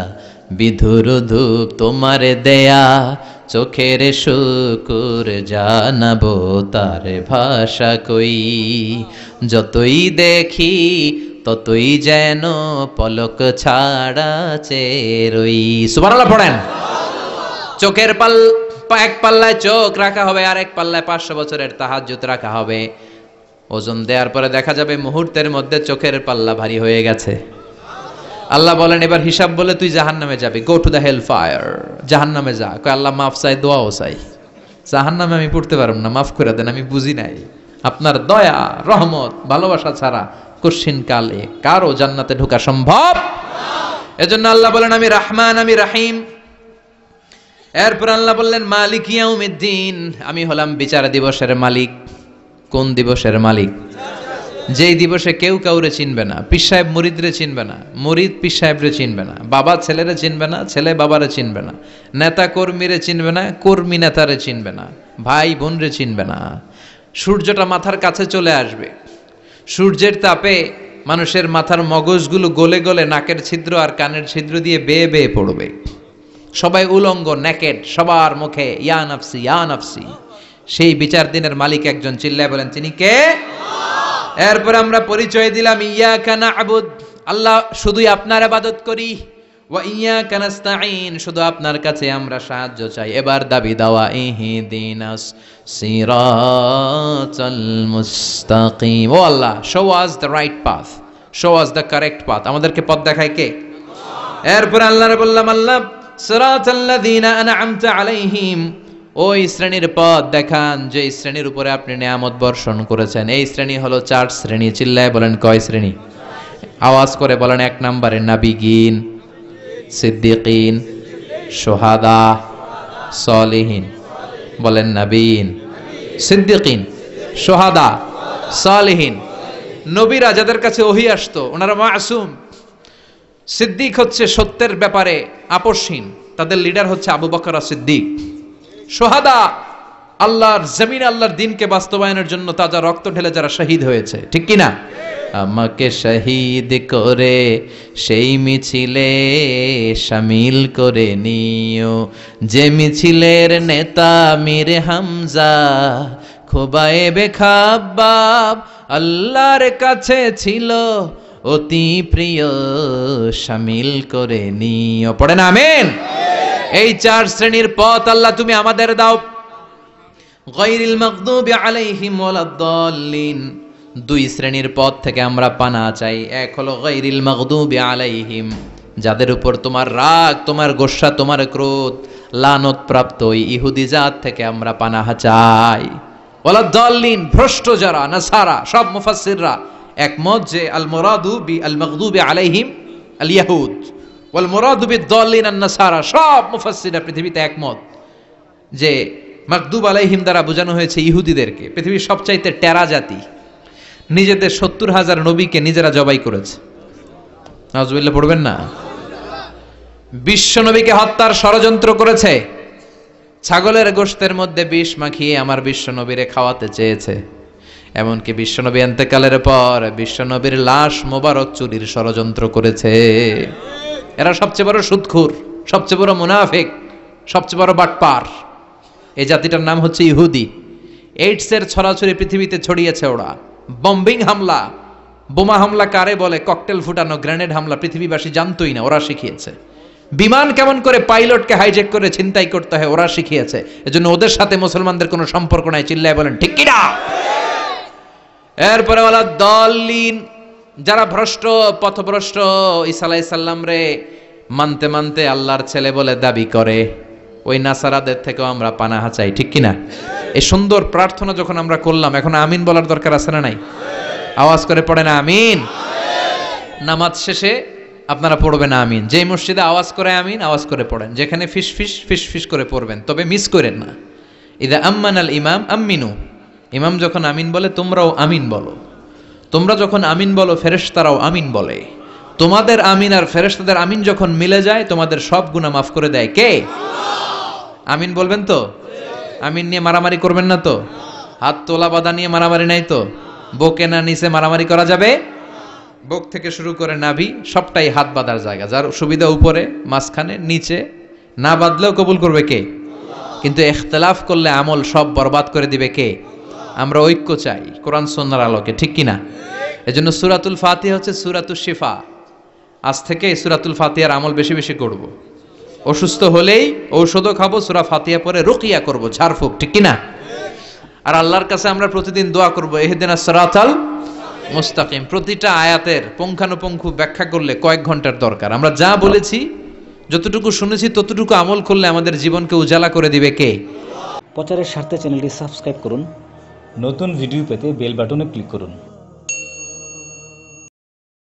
B: বিধুর ধূপ তোমারে দেয়া চোখের শুকুর জানাবো তার ভাষা কই, যতই দেখি ততই যেন পলক ছাড়া চেরই। সুবহানাল্লাহ পড়েন। চোখের এক পাল্লায় চোখ রাখা হবে, আর এক পাল্লায় 500 বছরের তাহাজ্জুদ রাখা হবে। ওজন দেওয়ার পরে দেখা যাবে মুহূর্তের মধ্যে চোখের পাল্লা ভারী হয়ে গেছে। আল্লাহ বলেন, এবার হিসাব বলে তুই জাহান্নামে যাবি, go to the hell fire. জাহান্নামে যা। কয় আল্লাহ মাফ চাই, দোয়াও চাই। জাহান্নামে আমি পড়তে পারব না, মাফ করে দেন, আমি বুঝি নাই। আপনার দয়া, রহমত, ভালোবাসা ছাড়া কঠিন কালে কারো জান্নাতে ঢোকা সম্ভব? এজন্য আল্লাহ বলেন, আমি রহমান, আমি রহিম। এরপর আল্লাহ বললেন, মালিক ইয়াউমিদ্দিন, আমি হলাম বিচার দিবসের মালিক। কোন দিবসের মালিক? যেই দিবসে কেউ কাউরে চিনবে না। পীর সাহেব মুরিদরে চিনবে না, মুরিদ পীর সাহেবরে চিনবে না, বাবা ছেলেরে চিনবে না, ছেলে বাবারে চিনবে না, নেতা কর্মীরে চিনবে না, কর্মী নেতারে চিনবে না, ভাই বোনরে চিনবে না। সূর্যটা মাথার কাছে চলে আসবে। সূর্যের তাপে মানুষের মাথার মগজগুলো গলে গলে নাকের ছিদ্র আর কানের ছিদ্র দিয়ে বেয়ে বেয়ে পড়বে। সবাই উলঙ্গ, নেকেড, সবার মুখে ইয়া নাফসি ইয়া নাফসি। সেই বিচার দিনের মালিক একজন, চিল্লায় বলেন, তিনি কে? এরপর আমরা পরিচয় দিলাম, ইয়াকা না'বুদ, আল্লাহ শুধুই আপনার ইবাদত করি, ওয়া ইয়াকা নাস্তাঈন, শুধু আপনার কাছে আমরা সাহায্য চাই। এবার দাবি দাওয়া, ইহদিনাস সিরাতাল মুস্তাকিম। ও আল্লাহ, show us the right path, show us the correct path. আমাদেরকে পথ দেখায় কে? এরপর আল্লাহরে বললাম, আল্লাহ সিরাতাল্লাযীনা আন'আমতা আলাইহিম, ওই শ্রেণীর পথ দেখান যে শ্রেণীর উপরে আপনি নিয়ামত বর্ষণ করেছেন। এই শ্রেণী হলো 4 শ্রেণী। চিল্লায় বলেন, কয় শ্রেণী? আওয়াজ করে বলেন। 1 নম্বরে নাবিগিন, সিদ্দিকিন, শুহাদা, সালিহিন। বলেন, নাবিয়িন, সিদ্দিকিন, শুহাদা, সালিহিন। নবীরা যাদের কাছে ওহী আসতো ওনারা মাসুম। সিদ্দিক হচ্ছে সত্যের ব্যাপারে আপোষহীন, তাদের লিডার হচ্ছে আবু বকর সিদ্দিক। শুহাদা, আল্লাহর জমিনে আল্লাহর দ্বীনকে বাস্তবায়নের জন্য তাজা রক্ত ঢেলে যারা শহীদ হয়েছে, ঠিক কি না? আমাকে শহীদ করে সেই মিছিলে শামিল করে নিও, যে মিছিলের নেতা মীর হামজা, খুবাইবে খাব্বাব আল্লাহর কাছে ছিল অতি প্রিয়, শামিল করে নিও। পড়েন আমিন। এই 4 শ্রেণীর পথ আল্লাহ তুমি আমাদের দাও। গায়রিল মাগদুবি আলাইহিম ওয়ালাদ-দাল্লিন, 2 শ্রেণীর পথ থেকে আমরা পানা চাই। এক হলো গায়রিল মাগদুবি আলাইহিম, যাদের উপর তোমার রাগ, তোমার গোসা, তোমার ক্রোধ, লানত প্রাপ্ত ওই ইহুদি জাত থেকে আমরা পানাহ চাই। ওয়ালাদ-দাল্লিন, ভ্রষ্ট যারা নাসারা। সব মুফাসসিররা একমত যে আল মুরাদু বি আল মাগদুবি আলাইহিম আল ইয়াহুদ ওয়াল মুরাদু বিদ-দাল্লিন আন নাসারা। সব মুফাসসিররা পৃথিবীতে একমত যে মাকদুব আলাইহিম দ্বারা বোঝানো হয়েছে ইহুদিদেরকে, পৃথিবীর সবচাইতে টেরা জাতি, নিজেদের 70,000 নবীকে নিজেরা জবাই করেছে। নাউজুবিল্লাহ পড়বেন না? বিশ্ব নবীকে হত্যার ষড়যন্ত্র করেছে, ছাগলের গোশতের মধ্যে বিষ মাখিয়ে আমার বিশ্ব নবীরে খাওয়াতে চেয়েছে। এমনকি বিশ্বনবী ইন্তেকালের পর বিশ্বনবীর লাশ মোবারক চুরির ষড়যন্ত্র করেছে। এরা সবচেয়ে বড় সুদখোর, সবচেয়ে বড় মুনাফিক, সবচেয়ে বড় বাটপার। এই জাতিটার নাম হচ্ছে ইহুদি। এইডসের ছড়াছড়ি পৃথিবীতে ছড়িয়েছে ওরা। বম্বিং হামলা, বোমা হামলা কারে বলে, ককটেল ফুটানো, গ্রেনেড হামলা পৃথিবীবাসী জানতোই না, ওরা শিখিয়েছে। বিমান কেমন করে পাইলটকে হাইজ্যাক করে ছিনতাই করতে হয় ওরা শিখিয়েছে। এজন্য ওদের সাথে মুসলমানদের কোনো সম্পর্ক নাই। চিল্লায় বলেন ঠিক কি না? এরপরে ওয়ালা দলিন, যারা ভ্রষ্ট, পথভ্রষ্ট, ঈসা আলাইহিস সালাম রে মানতে মানতে আল্লাহর ছেলে বলে দাবি করে, ওই নাসারাদের থেকেও আমরা পানাহা চাই। ঠিক কি না? এই সুন্দর প্রার্থনা যখন আমরা করলাম, এখন আমিন বলার দরকার আছে না নাই? আওয়াজ করে পড়েন আমিন। নামাজ শেষে আপনারা পড়বেন আমিন। যেই মসজিদে আওয়াজ করে আমিন, আওয়াজ করে পড়েন। যেখানে ফিস ফিস ফিস ফিস করে পড়বেন, তবে মিস করেন না। ইদা আম্মানাল ইমাম আমিনু, ইমাম যখন আমিন বলে তোমরাও আমিন বলো। তোমরা যখন আমিন বলো ফেরেশতারাও আমিন বলে। তোমাদের আমিন আর ফেরেশতাদের আমিন যখন মিলে যায়, তোমাদের সব গুনাহ মাফ করে দেয় কে? আমিন বলবেন তো? আমিন নিয়ে মারামারি করবেন না তো? হাত তোলা বাঁধা নিয়ে মারামারি নাই তো? বকে না নিচে মারামারি করা যাবে? বুক থেকে শুরু করে নাভি সবটাই হাত বাঁধার জায়গা। যার সুবিধা উপরে, মাঝখানে, নিচে, না বাঁধলেও কবুল করবে কে? কিন্তু ইখতিলাফ করলে আমল সব বরবাদ করে দিবে কে? আমরা ঐক্য চাই কোরআন সুন্নাহর আলোকে, ঠিক কিনা? এজন্য সূরাতুল ফাতিহা হচ্ছে সূরাতুশ শিফা। আজ থেকে এই সূরাতুল ফাতিহার আমল বেশি বেশি করব। অসুস্থ হলেই ঔষধও খাবো, সূরা ফাতিহা পরে রুকিয়া করব, ঝাড়ফুঁক, ঠিক কিনা? আর আল্লাহর কাছে আমরা প্রতিদিন দোয়া করব, ইহদিনাস সিরাতাল মুস্তাকিম। প্রতিটা আয়াতের পুঙ্খানুপুঙ্খ ব্যাখ্যা করলে কয়েক ঘন্টার দরকার। আমরা যা বলেছি, যতটুকু শুনেছি, ততটুকু আমল করলে আমাদের জীবনকে উজালা করে দিবে কে?
C: প্রচারের স্বার্থে চ্যানেলটি সাবস্ক্রাইব করুন। নতুন ভিডিও পেতে বেল বাটনে ক্লিক করুন।